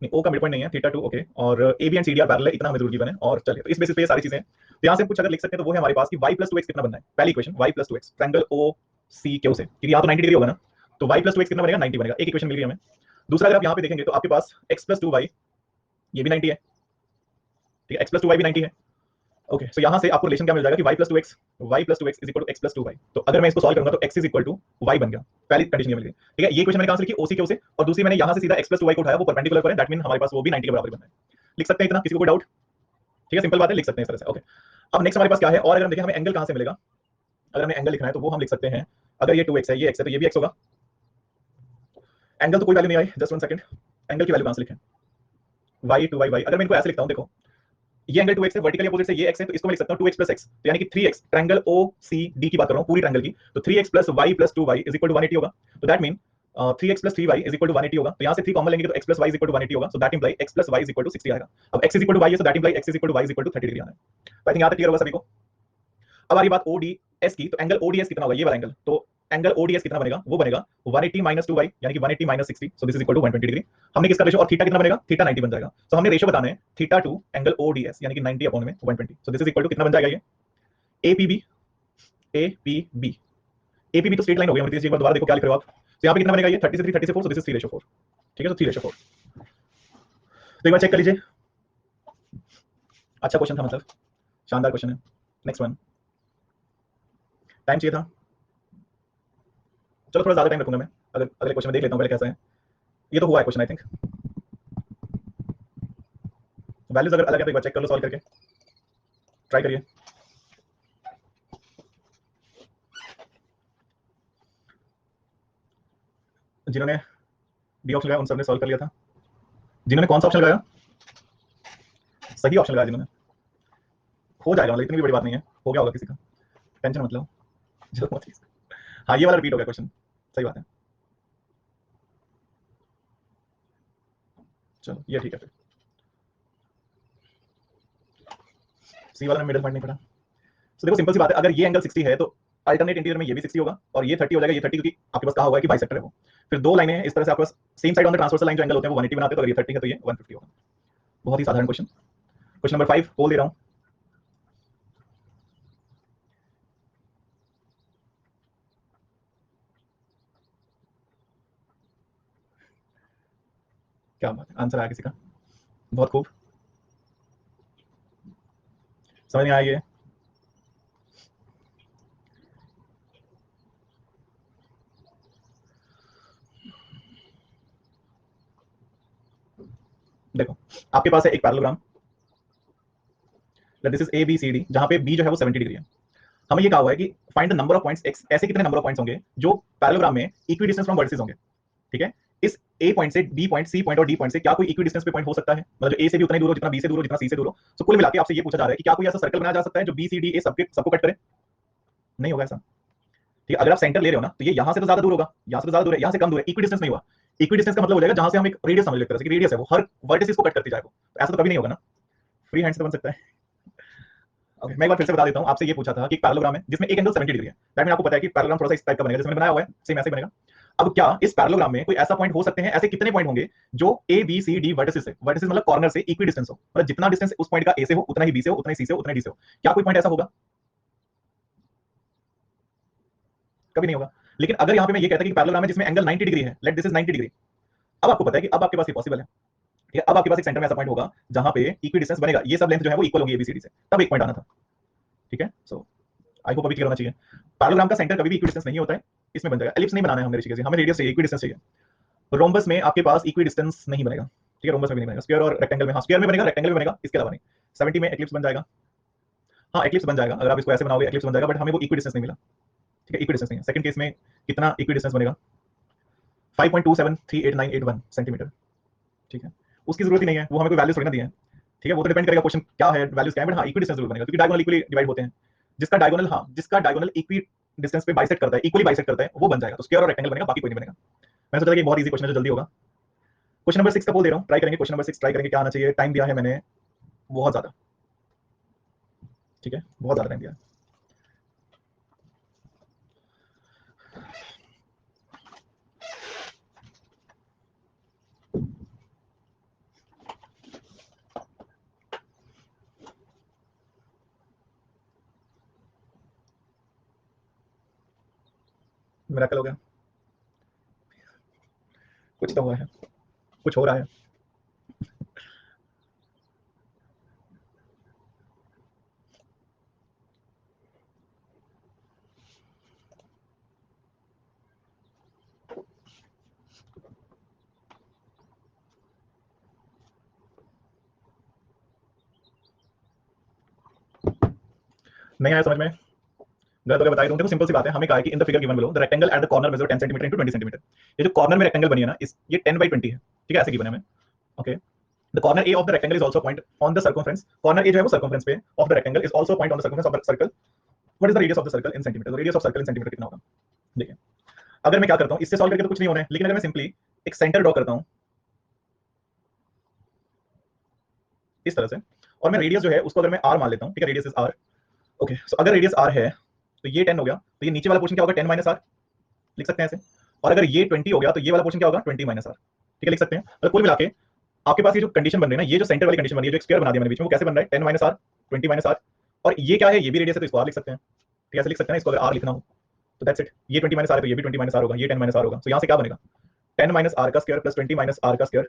नहीं ओ का मिड पॉइंट नहीं है, थीटा 2, ओके, और A B and C D are parallel है, इतना हमें जरूर गिवन है। और चलिए तो इस बेसिस पे ये सारी चीजें हैं। तो यहां से हम कुछ अगर लिख सकते हैं तो वो है हमारे पास कि y + 2x कितना बनना है। पहली equation y + 2x triangle O C Q से, क्योंकि यहां तो 90 डिग्री होगा ना, तो y + 2x कितना बनेगा, 90 बनेगा। एक इक्वेशन मिल गई हमें। दूसरा अगर आप यहां पे देखेंगे तो आपके पास x + 2y, ये भी 90 है, ठीक है, x + 2y भी 90 है। ओके, सो यहां से आपको रिलेशन क्या मिल जाएगा कि y + 2x = x + 2y। तो अगर मैं इसको सॉल्व करूंगा तो x = y बन गया। पहली कंडीशन ये मिल गई, ठीक है। ये क्वेश्चन मैंने कहां से लिखी, OC क्यू से, और दूसरी मैंने यहां से सीधा x + 2y को उठाया, वो परपेंडिकुलर पर है, दैट मीन हमारे पास वो भी 90 के बराबर बनना है। लिख सकते हैं इतना, किसी को कोई डाउट? ठीक है, सिंपल बात है, लिख सकते हैं इस तरह से। ओके, अब नेक्स्ट हमारे पास क्या है, और अगर हम देखें हमें एंगल कहां से मिलेगा। अगर हमें एंगल लिखना है तो वो हम लिख सकते हैं, अगर ये 2x है, ये x है, तो ये भी x होगा। एंगल तो कोई वैल्यू नहीं आई, जस्ट 1 सेकंड, एंगल की वैल्यू कहां से लिखें, y 2y। अगर मैं इनको ऐसे लिखता हूं, देखो ये एंगल 2x है, वर्टिकली अपोजिट से ये x है, तो इसको मैं लिख सकता हूं 2x + x, तो यानी कि 3x, ट्रायंगल OCD की बात कर रहा हूं, पूरी ट्रायंगल की। तो 3x + y + 2y = 180 होगा। तो दैट मीन 3x + 3y = 180 होगा। तो यहां से 3 कॉमन लेंगे तो x + y = 180 होगा। सो दैट इंप्लाई x + y = 60 आएगा। अब x = y है, सो that imply x = y = 30 degree आना है। तो आई थिंक यहां तक क्लियर होगा सभी को। अब आ रही बात ODS की, तो एंगल ODS कितना होगा, ये वाला एंगल। तो एंगल ODS कितना बनेगा, वो बनेगा 180 - 2y, यानी कि 180 - 60, so this is equal to 120 degree. हमने किसका रेशो, और थीटा कितना बनेगा, थीटा 90 बन जाएगा। तो हमने रेशो बताना है थीटा टू एंगल ODS, यानी कि 90/120, so this is equal to कितना बन जाएगा ये, APB। APB, APB तो स्ट्रेट लाइन हो गई हमारी, एक बार दोबारा देखो क्या लिख रहे हो आप। तो यहाँ पे कितना बनेगा ये, 30 से 3 30 से 4, सो दिस इज 3/4। ठीक है, तो 3/4। तो एक बार चेक कर लीजिए, अच्छा क्वेश्चन था, मतलब शानदार क्वेश्चन है। नेक्स्ट वन, टाइम चाहिए था, चलो थोड़ा ज्यादा टाइम रखूंगा मैं, अगर अगले क्वेश्चन में देख लेता हूं पहले कैसा है। ये तो हुआ है क्वेश्चन आई थिंक, वैल्यूज अगर अलग है तो एक बार चेक कर लो, सॉल्व करके ट्राई करिए। जिन्होंने डी ऑप्शन लगाया उन सबने सॉल्व कर लिया था। जिन्होंने कौन सा ऑप्शन लगाया, सही ऑप्शन लगाया जिन्होंने, हो जाएगा, मतलब इतनी भी बड़ी बात नहीं है, हो गया होगा किसी का, टेंशन मतलब जो मत लीजिए। हाँ ये वाला रिपीट हो गया क्वेश्चन, सही बात है। चलो ये ठीक है, फिर सी वाला में मिडिल पॉइंट नहीं पड़ा। तो देखो सिंपल सी बात है, अगर ये एंगल 60 है तो अल्टरनेट इंटीरियर में ये भी 60 होगा, और ये 30 हो जाएगा, ये 30, क्योंकि आपके पास कहा हुआ है कि बाइसेक्टर है वो। फिर दो लाइनें हैं इस तरह से आपके पास, same side on the transversal line जो एंगल होते हैं वो 180 बनाते हैं, तो अगर ये 30 है तो ये 150 होगा। बहुत ही साधारण क्वेश्चन। क्वेश्चन नंबर 5 बोल दे रहा हूं, क्या बात है, आंसर आया किसी का, बहुत खूब। समझ में आया ये, देखो आपके पास है एक पैरेललोग्राम, दिस इज ABCD, जहां पे B जो है वो 70 डिग्री है। हमें ये कहा हुआ है कि find the number of points x, ऐसे कितने नंबर ऑफ पॉइंट्स होंगे जो पैरेललोग्राम में इक्वी डिस्टेंस फ्रॉम वर्टिसेस होंगे। ठीक है, इस A पॉइंट से B पॉइंट, C पॉइंट और D पॉइंट से क्या कोई इक्वी डिस्टेंस पे पॉइंट हो सकता है, मतलब A से भी उतना ही दूर हो जितना B से दूर हो, जितना C से दूर हो। तो कुल मिला के आपसे ये पूछा जा रहा है कि क्या कोई ऐसा सर्कल बनाया जा सकता है जो BCD सबको कट करे। नहीं होगा ऐसा। ठीक है, अगर आप सेंटर ले रहे हो ना तो ये यहां से तो ज्यादा दूर होगा, यहां से तो ज्यादा दूर है, यहां से कम दूर है, इक्वी डिस्टेंस नहीं हुआ। इक्वी डिस्टेंस का मतलब हो जाएगा जहां से हम एक रेडियस समझ लेते हैं, कि रेडियस है वो हर वर्टिस को कट करती जाए, वो तो ऐसा तो कभी नहीं होगा ना, फ्री हैंड से बन सकता है। ओके, मैं एक बार फिर से बता देता हूं, आपसे ये पूछा था कि एक पैरेललोग्राम है जिसमें एक एंगल 70 डिग्री है। दैट मीन आपको पता है कि पैरेललोग्राम थोड़ा सा इस टाइप का बनेगा, जैसे मैंने बनाया हुआ है सेम ऐसे ही बनेगा। अब क्या इस पैरेललोग्राम में कोई ऐसा पॉइंट हो सकते हैं, ऐसे कितने पॉइंट होंगे जो A B C D vertices से, वर्टिसेस मतलब कॉर्नर से इक्वी डिस्टेंस हो, मतलब जितना डिस्टेंस उस पॉइंट का ए से हो उतना ही बी से हो, उतना ही सी से हो, उतना ही डी से हो। क्या कोई पॉइंट ऐसा होगा? कभी नहीं होगा। लेकिन अगर यहां पे मैं ये कहता कि पैरेललोग्राम है जिसमें एंगल 90 डिग्री है, लेट दिस इज 90 डिग्री, अब आपको पता है कि अब आपके पास ये पॉसिबल है। ठीक है, अब आपके पास एक सेंटर में ऐसा पॉइंट होगा जहां पे इक्वी डिस्टेंस बनेगा, ये सब लेंथ जो है वो इक्वल होगी एबीसीडी से, तब एक पॉइंट आना था। ठीक है, सो आई होप अभी क्लियर होना चाहिए। पैरेललोग्राम का सेंटर कभी भी इक्वी डिस्टेंस नहीं होता है, इसमें बन जाएगा। एलिप्स नहीं बनाना है हमें ऋषिकेश जी, हमें रेडियस चाहिए, इक्वी डिस्टेंस चाहिए। रोम्बस में आपके पास इक्वी डिस्टेंस नहीं बनेगा। ठीक है, रोम्बस में भी नहीं बनेगा। स्क्वायर और रेक्टेंगल में, हाँ स्क्वायर में बनेगा, रेक्टेंगल में बनेगा, इसके अलावा नहीं। 70 में एक्लिप्स बन जाएगा। हाँ एक्लिप्स बन जाएगा, अगर आप इसको ऐसे बनाओगे एक्लिप्स बन जाएगा, बट हमें वो इक्वी डिस्टेंस नहीं मिला। ठीक है, इक्वी डिस्टेंस नहीं है। सेकंड केस में कितना इक्वी डिस्टेंस बनेगा? 5.273891 सेंटीमीटर। ठीक है, उसकी जरूरत ही नहीं है, वो हमें कोई वैल्यू थोड़ी ना दी है। ठीक है, वो तो डिपेंड करेगा क्वेश्चन क्या है, वैल्यूज क्या है, बट हाँ इक्वी डिस्टेंस जरूर बनेगा, क्योंकि डायगोनल इक्वली डिवाइड होते हैं। जिसका डायगोनल, हाँ जिसका डायगोनल इक्वी डिस्टेंस पे बाइसेक्ट करता है, इक्वली बाइसेक्ट करता है, वो बन जाएगा। तो स्क्वायर और रेक्टेंगल बनेगा, बाकी कोई नहीं बनेगा। मैंने सोचा कि बहुत ईजी क्वेश्चन है, जो जल्दी होगा। क्वेश्चन नंबर 6 का बोल दे रहा हूँ, ट्राई करेंगे। क्वेश्चन नंबर 6 ट्राई करेंगे, क्या आना चाहिए। टाइम दिया है मैंने बहुत ज्यादा। ठीक है, बहुत ज्यादा टाइम दिया है। मिरेकल हो गया, कुछ तो हुआ है, कुछ हो रहा है। नहीं आया समझ में, गलत हो गया बता दूं। देखो सिंपल सी बात है, हमें कहा है कि in the figure given below the rectangle at the corner measure 10 centimetre into 20 centimetre. ये जो कॉर्नर में रेक्टेंगल बनी है ना, इस ये 10/20 है। ठीक है, ऐसे गिवन है हमें। Okay, the corner A of the rectangle is also point on the circumference. Corner A जो है वो सर्कमफ्रेंस पे of the rectangle is also point on the circumference of the circle. What is the radius of the circle in centimeter? Radius of circle in centimeter कितना होगा? देखिए, अगर मैं क्या करता हूं, इससे सॉल्व करके तो कुछ नहीं होना है, लेकिन अगर मैं सिंपली एक सेंटर ड्रॉ करता हूं इस तरह से, और मैं रेडियस जो है उसको अगर मैं r मान लेता हूं, ठीक है, रेडियस इज r। ओके, सो अगर रेडियस r है तो ये 10 हो गया, तो ये नीचे वाला पोर्शन क्या होगा? 10 माइनस r, लिख सकते हैं ऐसे। और अगर ये 20 हो गया तो ये वाला पोर्शन क्या होगा? 20 माइनस r। ठीक है, लिख सकते हैं। तो कुल मिला के आपके पास ये जो कंडीशन बन रही है ना, ये जो सेंटर वाली कंडीशन बन रही है, जो एक स्क्वायर बना दिया मैंने बीच में, वो कैसे बन रहा है? 10 माइनस r, 20 माइनस r। और ये क्या है? ये भी रेडियस है, तो इसको r लिख सकते हैं। ठीक है, ऐसे लिख सकते हैं इसको, अगर r लिखना हो तो दैट्स इट। ये 20 माइनस r है तो ये भी 20 माइनस r होगा, ये 10 माइनस r होगा। तो यहां से क्या बनेगा? 10 माइनस r का स्क्वायर प्लस 20 माइनस r का स्क्वायर।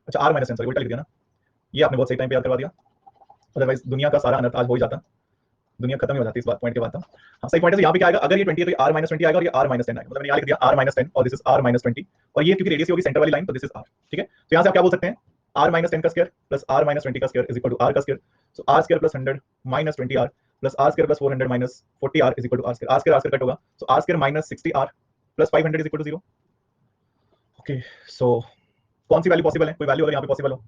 अच्छा, r माइनस 10, सॉरी उल्टा लिख दिया ना। ये आपने बहुत सही टाइम पे याद करवा दिया, अदरवाइज दुनिया का सारा अनर्थ आज हो ही जाता, दुनिया खत्म ही हो जाती इस बात पॉइंट के बाद। हाँ सही पॉइंट है। यहाँ पे क्या आएगा? अगर ये 20 है तो ये r माइनस 20 आएगा, और ये r माइनस 10 आएगा। मतलब मैंने यहाँ लिख दिया r माइनस 10 और दिस इज r माइनस 20, और ये क्योंकि रेडियस होगी सेंटर वाली लाइन, तो दिस इज r। ठीक है, तो यहाँ से आप क्या बोल सकते हैं? r माइनस 10 का स्क्वायर प्लस r माइनस 20 का square is equal to r का square. So r square plus 100 minus 20r plus r square plus 400 minus 40r is equal to r square. r square कट होगा, so r square minus 60r plus 500 is equal to 0। Okay, so कौन सी वैल्यू पॉसिबल है? कोई वैल्यू अगर यहाँ पे पॉसिबल हो?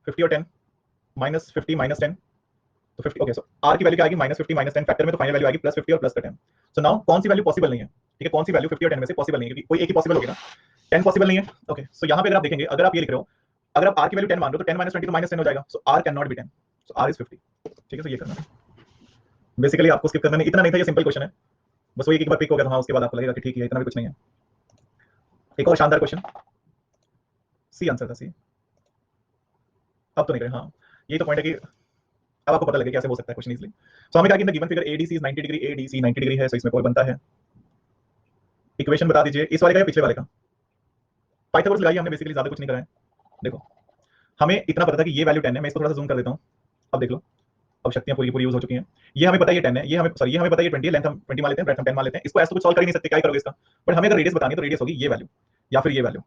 50 और 10, माइनस 50 माइनस 10, तो 50। ओके, सो r की वैल्यू क्या आएगी? माइनस 50 माइनस 10, फैक्टर में तो फाइनल वैल्यू आएगी प्लस 50 और प्लस का 10। सो नाउ कौन सी वैल्यू पॉसिबल नहीं है? ठीक है, कौन सी वैल्यू 50 और 10 में से पॉसिबल नहीं है? क्योंकि कोई एक ही पॉसिबल होगी ना, 10 पॉसिबल नहीं है। ओके, सो यहाँ पे अगर आप देखेंगे, अगर आप ये लिख रहे हो, अगर आप r की वैल्यू 10 मान रहे हो तो 10 माइनस 20 तो माइनस 10 हो जाएगा। सो r can not be 10, so r is 50। ठीक है, सो ये करना बेसिकली आपको स्किप करना नहीं, इतना नहीं था, ये सिंपल क्वेश्चन है। बस वो एक बार पिक हो गया तो हाँ, उसके बाद आपको लगेगा कि ठीक है इतना भी कुछ नहीं है। एक और शानदार क्वेश्चन, सी आंसर था, सी। अब तो नहीं करे, हाँ यही तो पॉइंट है कि अब आपको पता लगे कैसे हो सकता है क्वेश्चन इजीली। सो हमें कहा कि in the given figure ADC is 90 degree, ADC 90 degree है, सो इसमें कोण बनता है। इक्वेशन बता दीजिए, इस वाले का या पिछले वाले का? पाइथागोरस लगाइए हमने, बेसिकली ज्यादा कुछ नहीं करा है। देखो, हमें इतना पता था कि ये वैल्यू 10 है, मैं इसको थोड़ा सा जूम कर देता हूं। अब देख लो, अब शक्तियां पूरी पूरी यूज हो चुकी हैं। ये हमें पता है ये 10 है, ये हमें सॉरी ये हमें पता है ये 20 है, लेंथ हम 20 मान लेते हैं, ब्रेड्थ हम 10 मान लेते हैं। इसको ऐसे तो कुछ सॉल्व कर ही नहीं सकते, क्या ही करोगे इसका। बट हमें अगर रेडियस बतानी है तो रेडियस होगी ये वैल्यू या फिर ये वैल्यू।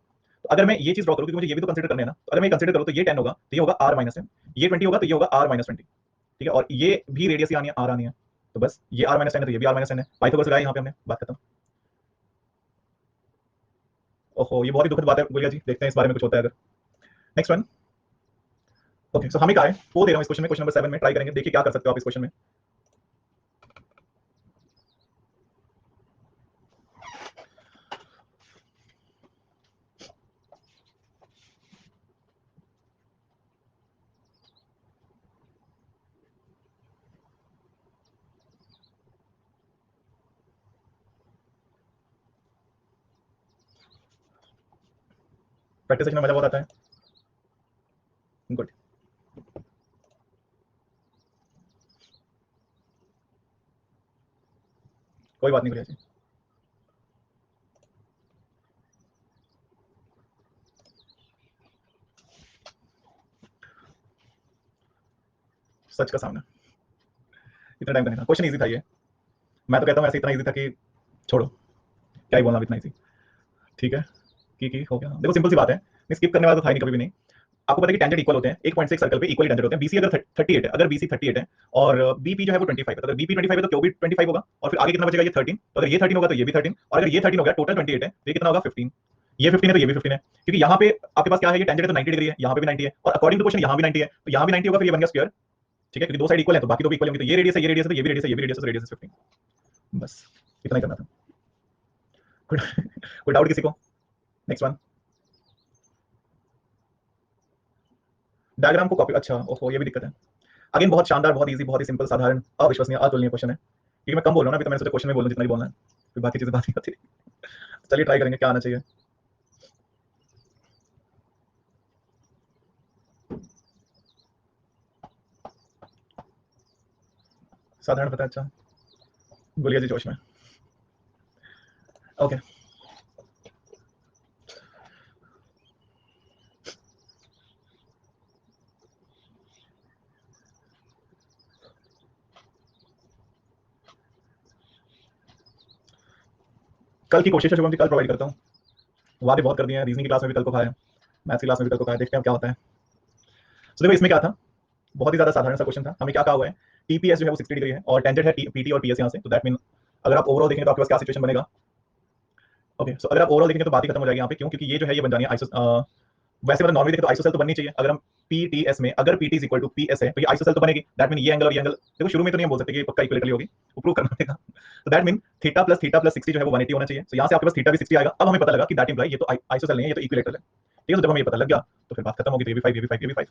तो अगर मैं ये चीज ड्रॉ करूं, क्योंकि मुझे ये भी तो कंसीडर करना है ना, तो अगर मैं कंसीडर करूं तो ये 10 होगा तो ये होगा r माइनस 10, ये 20 होगा तो ये होगा r माइनस 20। ठीक है, और ये भी रेडियस ही आनी है, r आनी है। तो बस ये r माइनस 10 है तो ये भी r माइनस 10 है। पाइथागोरस लगाया यहाँ पे हमने, बात खत्म। ओहो, ये बहुत ही दुखद बात है गुलिया जी, देखते हैं इस बारे में कुछ होता है अगर। Next one. ओके, सो हमें कहा है, वो दे रहा हूं इस क्वेश्चन में, क्वेश्चन नंबर 7 में ट्राई करेंगे, देखिए क्या कर सकते हो आप इस क्वेश्चन में। प्रैक्टिस सेशन में मजा बहुत आता है। गुड। कोई बात नहीं गुड़िया जी। सच का सामना, इतना टाइम का नहीं था, क्वेश्चन इजी था ये। मैं तो कहता हूँ ऐसे इतना इजी था कि छोड़ो, क्या ही बोलना, इतना इजी। ठीक है, की हो गया। देखो सिंपल सी बात है, स्किप करने वाला तो था ही नहीं कभी भी नहीं। आपको पता है कि टेंजेंट इक्वल होते हैं, एक पॉइंट से एक सर्कल पे इक्वली टेंजेंट होते हैं। बीसी अगर 38 है, अगर बीसी 38 है और बीपी जो है वो 25 है, तो अगर बीपी 25 है तो क्यू भी 25 होगा, और फिर आगे कितना बचेगा, ये 13। तो अगर ये 13 होगा तो ये भी 13, और अगर ये 13 हो गया, टोटल 28 है, तो ये कितना होगा, 15। ये 15 है तो ये भी 15 है, क्योंकि यहाँ पे आपके पास क्या है, ये टेंजेंट है तो 90 डिग्री है, यहाँ पे भी 90 है, और अकॉर्डिंग टू क्वेश्चन यहाँ भी 90 है, तो यहाँ भी 90 होगा, फिर ये बन गया स्क्वायर। ठीक है, क्योंकि दो साइड इक्वल है तो बाकी दो भी इक्वल होंगे, तो ये रेडियस है, ये रेडियस है, तो ये भी रेडियस है, ये भी रेडियस है, तो रेडियस 15। बस इतना ही करना था। कोई डाउट किसी को? नेक्स्ट वन, डायग्राम को कॉपी, अच्छा ओहो ये भी दिक्कत है। अगेन बहुत शानदार, बहुत इजी, बहुत ही सिंपल, साधारण, अविश्वसनीय, अतुलनीय क्वेश्चन है। क्योंकि मैं कम बोल रहा हूँ ना अभी, तो मैंने सोचा क्वेश्चन में बोलूं जितना ही बोलना है, फिर बाकी चीजें बात नहीं होती। चलिए ट्राई करेंगे क्या आना चाहिए। साधारण पता है, अच्छा बोलिए जी जोश में। ओके, कल की कोशिश है शुभम जी, कल प्रोवाइड करता हूँ। वादे बहुत कर दिए हैं, रीजनिंग की क्लास में भी कल को खाया, मैथ्स की क्लास में भी कल को खाया, देखते हैं क्या होता है। तो देखो इसमें क्या था, बहुत ही ज्यादा साधारण सा क्वेश्चन था। हमें क्या कहा हुआ है, टीपीएस जो है वो 60 डिग्री है और टेंजेंट है पीटी और पीएस यहाँ से, तो दैट मीन अगर आप ओवरऑल देखें तो आपके पास क्या सिचुएशन बनेगा। ओके, सो अगर आप ओवरऑल देखेंगे तो बात ही खत्म हो जाएगी यहाँ पे, क्यों, क्योंकि ये जो है ये बन जानी है वैसे मतलब नॉर्मली देखें तो आइसोसेल तो बननी चाहिए। अगर हम पीटीएस में अगर PT is equal to PS है तो ये आइसोसेल तो बनेगी, दैट मीन ये एंगल और ये एंगल, देखो शुरू में तो नहीं बोल सकते कि पक्का इक्वलिटरली होगी, वो प्रूव करना पड़ेगा। तो दैट मीन थीटा प्लस 60 जो है वो 180 होना चाहिए। तो यहाँ से आपके पास थीटा भी 60 आएगा। अब हमें पता लगा कि दैट इम्प्लाई ये तो आइसोसेल नहीं है, ये तो इक्विलेटरल है। ठीक है, तो जब हमें ये पता लग गया तो फिर बात खत्म होगी, तो ये भी 5, ये भी 5, ये भी 5।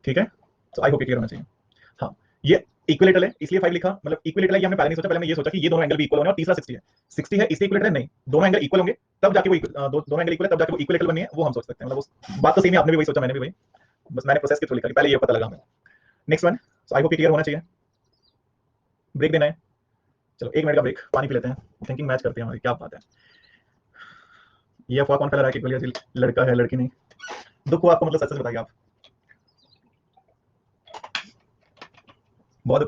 ठीक है, तो आई होप क्लियर होना चाहिए। हाँ, ये इक्विलेटरल है इसलिए 5 लिखा, मतलब इक्विलेटरल है ये हमने पहले नहीं सोचा, पहले हमने ये सोचा कि ये दोनों एंगल भी इक्वल होने, और तीसरा 60 है। 60 है इसलिए इक्विलेटरल नहीं, दोनों एंगल इक्वल होंगे तब जाके वो दोनों एंगल इक्वल है तब जाके वो इक्विलेटरल बनी है, वो हम सोच सकते हैं। मतलब उस बात तो सेम है, आपने भी वही सोचा, मैंने भी वही, बस मैंने प्रोसेस के थ्रू लिखा कि पहले ये पता लगा हमें। Next one, so I hope clear होना चाहिए। ब्रेक देना है, चलो 1 मिनट का ब्रेक, पानी पी लेते हैं, थिंकिंग मैच करते हैं हमारी, क्या बात है। ये अफवाह कौन फैला रहा है कि बोलिए लड़का है लड़की नहीं। दुख हुआ आपको, मतलब सच सच बताइए आप। बहुत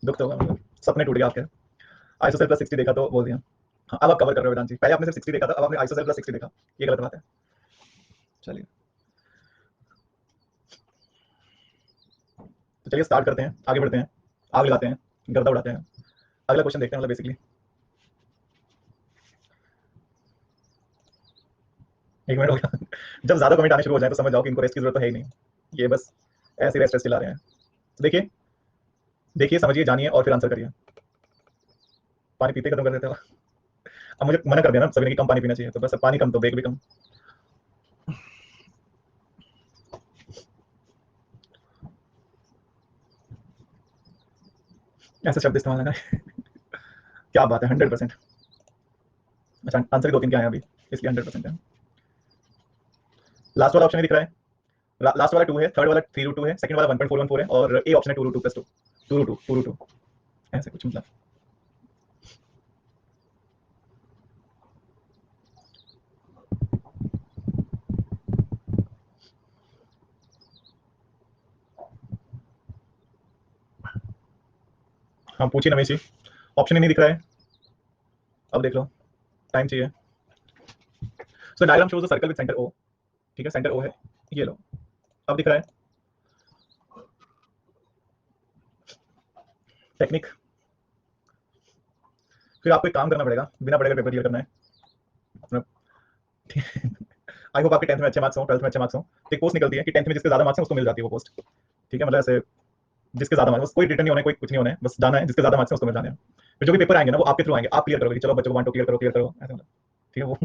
दुख तो होगा, मतलब सपने टूट गए आपके। आइसोसेल प्लस 60 देखा तो बोल दिया। हाँ, अब आप कवर कर रहे हो वेदांत जी, पहले आपने सिर्फ 60 देखा था, अब आपने आइसोसेल प्लस 60 देखा, ये गलत बात है। चलिए तो चलिए स्टार्ट करते हैं, आगे बढ़ते हैं, आग लगाते हैं, गर्दा उड़ाते हैं। अगला क्वेश्चन देखते हैं, मतलब बेसिकली 1 मिनट हो गया। जब ज्यादा कमेंट आने शुरू हो जाए तो समझ जाओ कि इनको रेस्ट की जरूरत तो है ही नहीं, ये बस ऐसे रेस्ट चला रहे हैं। तो देखिए देखिए, समझिए, जानिए और फिर आंसर करिए। पानी पीते खत्म कर देते हो। अब मुझे मना कर दिया ना सभी ने कि कम पानी पीना चाहिए, तो बस पानी कम तो ब्रेक भी कम। ऐसा शब्द इस्तेमाल ना करें। क्या बात है, 100%। अच्छा आंसर 2-3 क्या है अभी, इसलिए 100% है। लास्ट वाला ऑप्शन दिख रहा है, लास्ट वाला 2 है, थर्ड वाला 3√2 है, सेकंड वाला 1.414 है, और ए ऑप्शन है 2√2 + 2, 2√2, ऐसे कुछ मतलब। हाँ पूछिए नमेश जी, ऑप्शन ही नहीं दिख रहा है, अब देख लो, टाइम चाहिए। So diagram shows the circle with centre O, ठीक है, सेंटर ओ है, ये लो, अब दिख रहा है। टेक्निक, फिर आपको एक काम करना पड़ेगा, बिना पढ़े पेपर क्लियर करना है। आई होप आपके 10th में अच्छे मार्क्स हो, 12th में अच्छे मार्क्स हो। तो एक पोस्ट निकलती है कि 10th में जिसके ज्यादा मार्क्स हैं उसको मिल जाती है वो पोस्ट। ठीक है, मतलब ऐसे जिसके ज्यादा मार्क्स, कोई रिटर्न नहीं होने, कोई कुछ नहीं होने, बस जाना है, जिसके ज्यादा मार्क्स हैं उसको मिल जाने हैं। फिर जो भी पेपर आएंगे ना वो आपके थ्रू आएंगे, आप क्लियर करोगे कि चलो बच्चों को 1-2 क्लियर करो ऐसे मतलब। ठीक है वो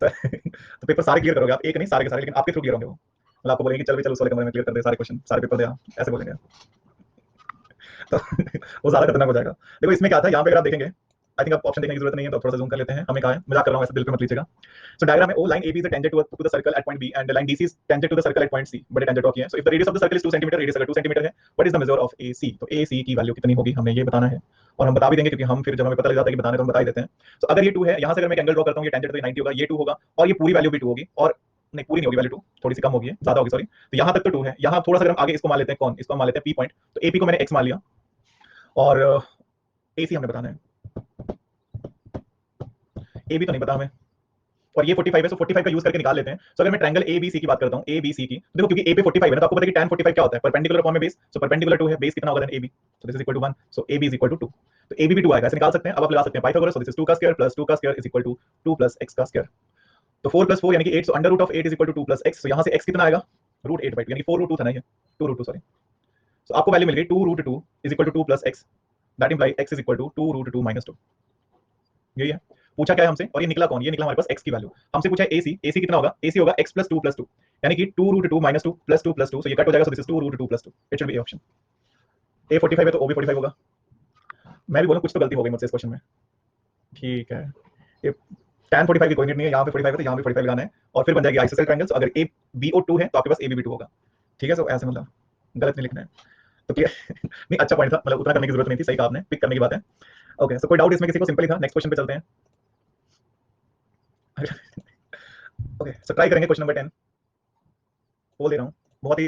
तो पेपर सारे क्लियर करोगे आप, एक नहीं सारे के सारे, लेकिन आपके थ्रू क्लियर होंगे वो। मतलब आपको बोलेंगे चल भी चल उस वाले कमरे में क्लियर कर दे सारे क्वेश्चन, सारे पेपर दे आ, ऐसे बोलेंगे। तो वो ज्यादा खतरनाक हो जाएगा। देखो इसमें क्या था, यहाँ पे अगर आप देखेंगे आई थिंक अब ऑप्शन देखने की जरूरत नहीं है, तो थोड़ा सा जूम कर लेते हैं। हमें कहा है, मजाक कर रहा हूं, ऐसे दिल पे मत लीजिएगा। सो डायग्राम है, ओ line AB is tangent to the circle at point B and line DC is tangent to the circle at point C, बड़े tangent होती है। So if the radius of the circle is 2 cm, radius अगर 2 cm है, what is the measure of AC? तो AC की वैल्यू कितनी होगी हमें ये बताना है, और हम बता भी देंगे क्योंकि हम फिर जब हमें पता लग जाता है कि बताने तो हम बता ही देते हैं। तो अगर ये 2 है, यहां से अगर मैं एक एंगल ड्रॉ करता हूं, ये टेंजेंट तो ये 90 होगा, ये 2 होगा, और ये पूरी वैल्यू भी 2 होगी, और नहीं पूरी नहीं होगी वैल्यू 2, थोड़ी सी कम होगी, ज्यादा होगी सॉरी। तो यहां तक तो 2 है, यहां थोड़ा सा अगर हम आगे इसको मान लेते हैं, कौन इसको मान लेते हैं P पॉइंट, तो AP को मैंने X मान लिया और AC हमने बताना है, AB तो नहीं पता हमें, और ये 45 है, सो 45 का यूज करके निकाल लेते हैं। सो अगर मैं ट्रायंगल ABC की बात करता हूं, ABC की, देखो क्योंकि A पे 45 है ना, तो आपको पता है कि tan 45 क्या होता है, परपेंडिकुलर अपॉन में बेस, सो परपेंडिकुलर 2 है, बेस कितना होगा then AB, so this is equal to 1, so AB is equal to 2, तो AB भी 2 आएगा, ऐसे निकाल सकते हैं। अब आप लगा सकते हैं पाइथागोरस, सो दिस इज 2 का स्क्वायर प्लस 2 का square is equal to 2 plus x का स्क्वायर, तो 4 प्लस 4 यानी कि 8, so under root of 8 is equal to 2 plus x, so यहां से x कितना आएगा, रूट 8 बाई 2, यानी कि 4 रूट 2 था ना, ये 2 रूट 2 सॉरी, सो आपको वैल्यू मिल गई 2 root 2 is equal to 2 plus x, that imply x is equal to 2 root 2 minus 2, यही है पूछा क्या है हमसे, और ये निकला कौन, ये निकला हमारे पास x की वैल्यू। हमसे पूछा है AC कितना होगा, AC होगा x प्लस 2 प्लस 2, यानी कि 2 root 2 minus 2 plus 2 plus 2, so ये कट हो जाएगा, so this is 2 root 2 plus 2, it should be A option. A 45 है तो O भी 45 होगा। मैं भी बोलूं कुछ तो गलती हो गई मुझसे इस क्वेश्चन में, ठीक है, ये tan 45 की कोई नीड नहीं है, यहाँ पे 45 है तो यहाँ पे 45 लगाना है, और फिर बन जाएगी आइसोसेलेस ट्रायंगल। अगर A BO 2 है तो आपके पास AB भी 2 होगा, ठीक है, सो ऐसे मतलब गलत नहीं लिखना है, तो क्लियर नहीं अच्छा पॉइंट था, मतलब उतना करने की जरूरत नहीं थी, सही कहा आपने, पिक करने की बात है। ओके, सो कोई डाउट इसमें किसी को, सिंपल ही था, नेक्स्ट क्वेश्चन पे चलते हैं। ओके, सो ट्राई करेंगे क्वेश्चन नंबर 10, बोल दे रहा हूँ, बहुत ही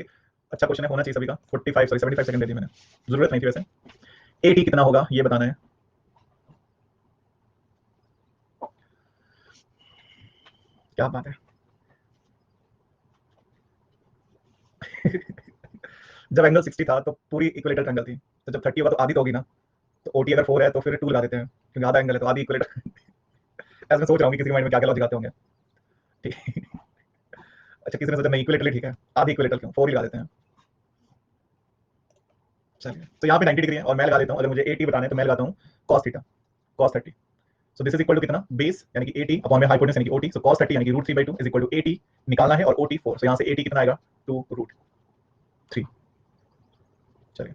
अच्छा क्वेश्चन है, होना चाहिए सभी का। 45 सॉरी 75 सेकंड दे दी मैंने, जरूरत नहीं थी वैसे। AT कितना होगा ये बताना है, क्या बात है जब एंगल 60 था तो पूरी इक्विलेटरल ट्रायंगल थी, तो जब 30 होगा तो आधी तो होगी ना, तो OT अगर 4 है तो फिर 2 लगा देते हैं, क्योंकि आधा एंगल है तो आधी इक्विलेटर ऐसे मैं सोच रहा हूँ कि किसी के माइंड में क्या क्या लॉजिक आते होंगे, ठीक अच्छा किसी ने सोचा नहीं इक्विलेटरली ठीक है, आधी इक्विलेटर क्यों, 4 ही लगा देते हैं। चलिए, तो यहाँ पे 90 डिग्री है, और मैं लगा देता हूँ, अगर मुझे AT बताना है तो मैं लगाता हूँ cos theta, cos 30, so this is equal to कितना, बेस यानी कि AT अपॉन में हाइपोटेन्यूज यानी कि OT, सो cos 30 यानी कि root 3/2 is equal to AT निकालना है, और OT 4, सो यहाँ से AT कितना आएगा 2 रूट 3। चलिए,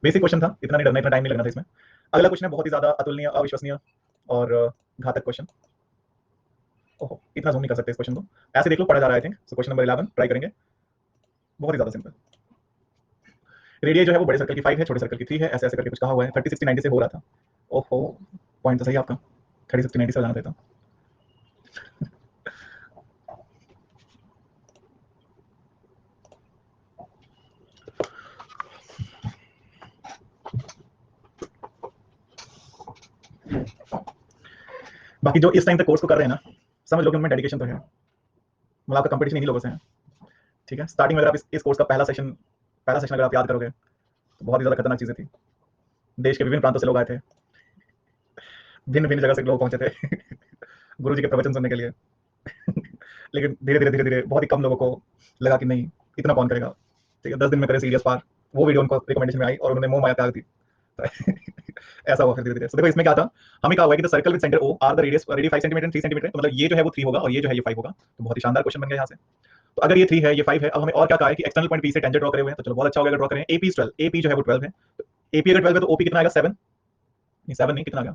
बेसिक क्वेश्चन था, इतना नहीं डरना, इतना टाइम नहीं लगना था इसमें। अगला क्वेश्चन है बहुत ही ज्यादा अतुलनीय, अविश्वसनीय और घातक क्वेश्चन। ओहो, इतना जूम नहीं कर सकते इस क्वेश्चन को, ऐसे देख लो पढ़ा जा रहा है I think. So question number 11 try करेंगे, बहुत ही ज्यादा सिंपल। रेडियस जो है वो बड़े सर्कल की 5 है, छोटे सर्कल की 3 है, ऐसे ऐसे करके कुछ कहा हुआ है, 30 60 90 से हो रहा था। ओहो, पॉइंट तो सही है आपका, 30 60 90 से हो जाना था। बाकी जो इस टाइम तक कोर्स को कर रहे हैं ना, समझ लो कि उनमें डेडिकेशन तो है, मतलब आपका कंपटीशन इन्हीं लोगों से है, ठीक है। स्टार्टिंग में अगर आप इस कोर्स का पहला सेशन अगर आप याद करोगे तो बहुत ही ज्यादा खतरनाक चीजें थी, देश के विभिन्न प्रांतों से लोग आए थे, भिन्न भिन्न जगह से लोग पहुंचे थे गुरु जी के प्रवचन सुनने के लिए लेकिन धीरे धीरे बहुत ही कम लोगों को लगा कि नहीं इतना कौन करेगा, ठीक है, 10 दिन में करे सीरियस पार, वो वीडियो उनको रिकमेंडेशन में आई और उन्होंने मोह माया त्याग दी ऐसा हुआ फिर धीरे धीरे। तो देखो इसमें क्या था, हमें कहा हुआ है कि the circle with centre O R the radius 5 centimetre and 3 centimetre, मतलब ये जो है वो 3 होगा और ये जो है ये 5 होगा, तो बहुत ही शानदार क्वेश्चन बन गया यहाँ से। तो अगर ये 3 है ये 5 है, अब हमें और क्या कहा है कि एक्सटर्नल पॉइंट P से टेंजेंट ड्रॉ करे हुए हैं, तो चलो बहुत अच्छा हो गया अगर ड्रॉ करें। AP 12, AP जो है वो 12 है, तो AP अगर 12 है तो OP कितना आएगा 7, नहीं 7 नहीं कितना आ गया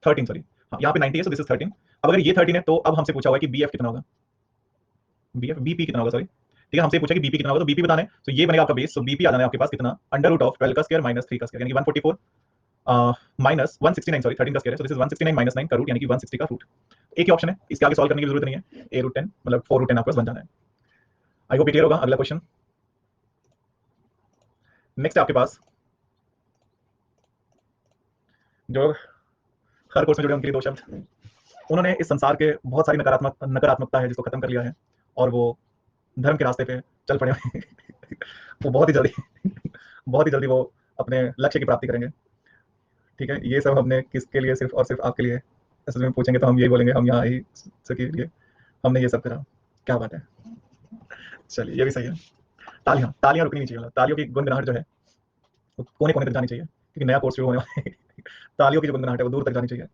13 सॉरी, हाँ यहाँ पे 90 है, सो दिस इज 13। अब अगर ये 13 है तो अब हमसे पूछा हुआ है कि BF कितना होगा, BP कितना होगा सॉरी, ठीक है, हमसे पूछा कि BP कितना होगा, तो BP बताना है, तो ये बनेगा आपका बेस, सो BP आ जाना है आपके पास कितना, अंडर रूट ऑफ 12 का स्क्वायर माइनस 3 का स्क्वायर, यानी कि 144 माइनस 169 सॉरी 13 का स्क्वायर है, सो दिस इज 169 माइनस 9 का रूट यानी कि 160 का रूट। एक ही ऑप्शन है, इसके आगे सॉल्व करने की जरूरत नहीं है, a रूट 10 मतलब 4 रूट 10 आपके पास बन जाना है। आई होप क्लियर होगा। अगला क्वेश्चन नेक्स्ट आपके पास, जो हर कोर्स में जुड़े उनके लिए 2 शब्द, उन्होंने इस संसार के बहुत सारी नकारात्मकता है जिसको खत्म कर लिया है, और वो धर्म के रास्ते पे चल पड़े हैं वो बहुत ही जल्दी वो अपने लक्ष्य की प्राप्ति करेंगे, ठीक है। ये सब हमने किसके लिए, सिर्फ और सिर्फ आपके लिए, ऐसे में पूछेंगे तो हम यही बोलेंगे हम यहाँ ही सके लिए हमने ये सब करा, क्या बात है। चलिए ये भी सही है, तालियां तालियां रुकनी नहीं चाहिए, मतलब तालियों की गुनगुनाहट जो है वो कोने कोने तक जानी चाहिए, क्योंकि नया कोर्स शुरू होने वाला है तालियों की जो गुनगुनाहट है वो दूर तक जानी चाहिए।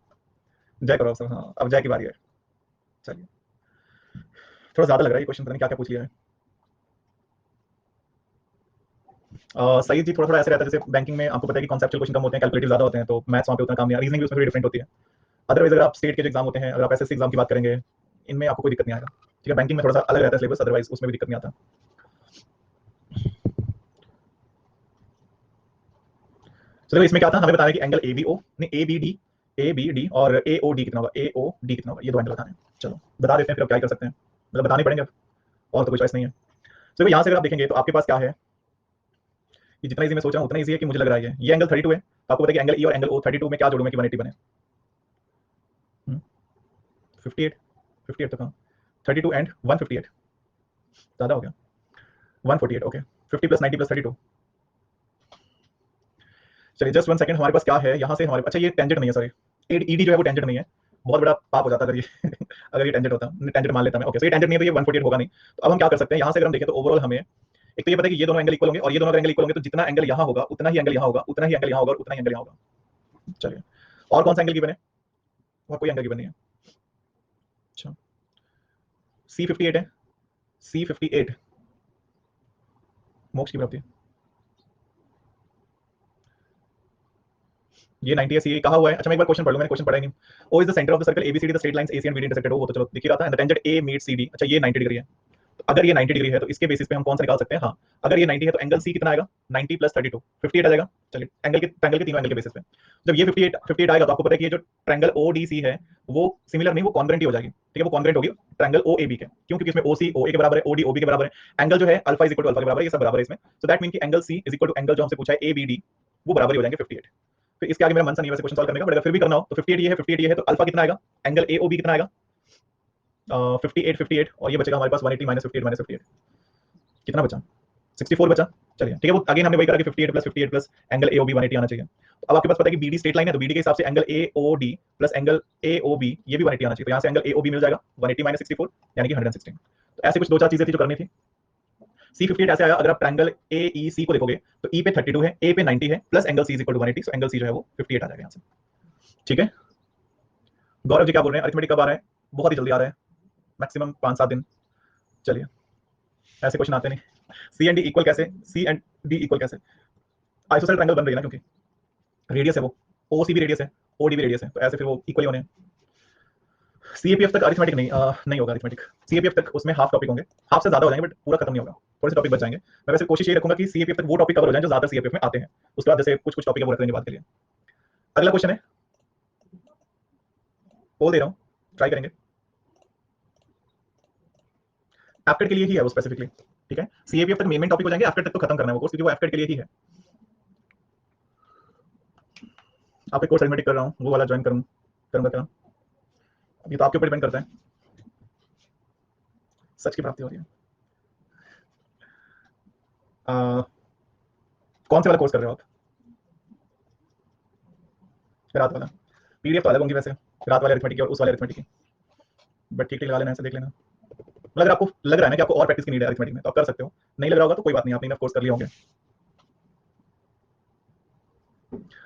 जय करो सब, हाँ अब जय की बारी है। चलिए, थोड़ा ज्यादा लग रहा है ये क्वेश्चन, पता नहीं क्या क्या पूछ लिया है। सही जी, थोड़ा थोड़ा ऐसे रहता है जैसे बैंकिंग में आपको पता है कि कॉन्सेप्चुअल क्वेश्चन कम होते हैं, कैलकुलेटिव ज्यादा होते हैं, तो मैथ्स वहाँ पे उतना काम नहीं है, रीजनिंग भी उसमें थोड़ी डिफरेंट होती है। अदरवाइज अगर आप स्टेट के जो एग्जाम होते हैं, अगर आप एसएससी एग्जाम की बात करेंगे, इनमें आपको कोई दिक्कत नहीं आएगा। ठीक है, बैंकिंग में थोड़ा सा अलग रहता है सिलेबस, अदरवाइज उसमें भी दिक्कत नहीं आता। चलो इसमें क्या था, हमें बताया कि एंगल ए बी ओ नहीं ए बी डी और ए ओ डी कितना होगा, ए ओ डी कितना होगा, ये दो एंगल बताने हैं। चलो बता देते हैं, फिर अब क्या ही कर सकते हैं, मतलब बताने पड़ेंगे अब, और तो कोई चॉइस नहीं है। चलो यहाँ से अगर आप देखेंगे तो आपके पास क्या है, कि जितना इजी मैं सोच रहा हूँ उतना इजी है कि मुझे लग रहा है ये एंगल 32 है, तो आपको पता है कि एंगल ई और एंगल ओ 32 में क्या जोड़ूं मैं कि 180 बने। 58 58 तो कहाँ, 32 एंड 158 ज्यादा हो गया, 148 ओके, 50 प्लस 90 प्लस 32। चलिए जस्ट वन सेकंड, हमारे पास क्या है यहाँ से हमारे, अच्छा ये टेंजेंट नहीं है, सॉरी ईडी जो है वो टेंजेंट नहीं है, बहुत बड़ा पाप हो जाता अगर ये अगर ये टेंजेंट होता, टेंजेंट मान लेता मैं, ओके सो ये टेंजेंट नहीं है तो ये 148 होगा नहीं। तो अब हम क्या कर सकते हैं, यहाँ से अगर हम देखें तो ओवरऑल हमें एक तो ये पता है कि ये दोनों एंगल इक्वल होंगे, और ये दोनों अगर एंगल इक्वल होंगे तो जितना एंगल यहाँ होगा उतना ही एंगल यहाँ होगा, उतना ही एंगल यहाँ होगा, उतना ही एंगल यहाँ होगा। चलिए और कौन सा एंगल गिवन है, और कोई एंगल गिवन नहीं है। अच्छा C58 है, C58 मोक्ष की प्राप्ति, ये 90 है, सी कहा हुआ है। अच्छा मैं एक बार क्वेश्चन पढ़ लूं, मैंने क्वेश्चन पढ़ा ही नहीं। O is the centre of the circle ABCD the straight lines AC and BD intersected हो, वो तो चलो दिख ही रहा था, and the tangent A meet CD, अच्छा ये 90 डिग्री है। तो अगर ये 90 डिग्री है तो इसके बेसिस पे हम कौन सा निकाल सकते हैं, हाँ अगर ये 90 है तो एंगल सी कितना आएगा, 90 प्लस 32 58 आ जाएगा। चलिए एंगल के तीनों एंगल के बेसिस पे जब ये 58 आएगा तो आपको पता है कि ये जो ट्रायंगल ओडीसी है वो सिमिलर नहीं, वो कॉन्ग्रेंट ही हो जाएगी। ठीक है, वो कॉन्ग्रेंट होगी ट्रायंगल ओएबी के, क्यों, क्योंकि इसमें ओसी ओए के बराबर है, ओडी ओबी के बराबर है, एंगल जो है alpha is equal to alpha के बराबर है, ये सब बराबर है इसमें। सो दैट मीन कि angle C is equal to angle जो हमसे पूछा है एबीडी, वो बराबर ही हो जाएंगे 58। तो इसके आगे मेरा मन सा नहीं है वैसे क्वेश्चन सॉल्व करने का, बट अगर फिर भी करना हो तो 58 ये है, 58 ये है, तो अल्फा कितना आएगा, एंगल एओबी कितना आएगा, 58 और ये बचेगा हमारे पास 180 माइनस 58 माइनस 58 कितना बचा, 64 बचा। चलिए ठीक है, वो अगेन हमने वही करा कि 58 प्लस एंगल एओबी 180 आना चाहिए। तो अब आपके पास पता है कि बीडी स्ट्रेट लाइन है, तो बीडी के हिसाब से angle AOD plus angle AOB ये भी 180 आना चाहिए, तो यहाँ से एंगल एओबी मिल जाएगा 180 माइनस 64 यानी कि 116। तो ऐसे कुछ दो चार चीजें थी जो करनी थी। C58 ऐसे आया, अगर आप ट्रायंगल AEC को देखोगे तो E पे 32 है, A पे 90 है, plus angle C is equal to 180, so angle C जो है वो 58 आ जाएगा यहाँ से। ठीक है, गौरव जी क्या बोल रहे हैं, अरिथमेटिक कब आ रहा है, बहुत ही जल्दी आ रहा है, मैक्सिमम 5-7 दिन। चलिए ऐसे क्वेश्चन आते नहीं। सी एंड डी इक्वल कैसे, सी एंड डी इक्वल कैसे, आइसोसेलेस ट्रायंगल बन रही है ना, क्योंकि रेडियस है वो, ओ सी भी रेडियस है, ओ डी भी रेडियस है, तो ऐसे फिर वो इक्वल ही होने हैं। सीएपीएफ तक अरिथमेटिक नहीं होगा अरिथमेटिक, सीएपीएफ तक उसमें हाफ टॉपिक होंगे, हाफ से ज्यादा हो जाएंगे बट पूरा खत्म नहीं होगा, थोड़े से टॉपिक बच जाएंगे। मैं वैसे कोशिश ये रखूंगा कि सीएपीएफ तक वो टॉपिक कवर हो जाए जो ज्यादा सीएपीएफ में आते हैं, उसके बाद जैसे कुछ कुछ टॉपिक वो रख लेंगे बात के लिए। अगला क्वेश्चन है, पोल दे रहा हूँ, ट्राई करेंगे, एफटेट के लिए ही है वो स्पेसिफिकली। ठीक है, सीएपीएफ तक मेन टॉपिक हो जाएंगे, एफटेट तक तो खत्म करना है वो कोर्स, क्योंकि वो एफटेट के लिए ही है। आप एक कोर्स एडमिट कर रहा हूँ, वो वाला ज्वाइन करूंगा क्या, ये तो आपके ऊपर डिपेंड करता है, सच की प्राप्ति हो रही है। कौन से वाला कोर्स कर रहे हो आप, रात वाला, पीडीएफ तो अलग होंगी वैसे, रात वाले अरिथमेटिक की और उस वाले अरिथमेटिक की, बट ठीक ठीक लगा लेना, ऐसे देख लेना। मतलब अगर आपको लग रहा है ना कि आपको और प्रैक्टिस की नीड है अरिथमेटिक में तो आप कर सकते हो, नहीं लग रहा होगा तो कोई बात नहीं, आपने इनफ कोर्स कर लिए होंगे।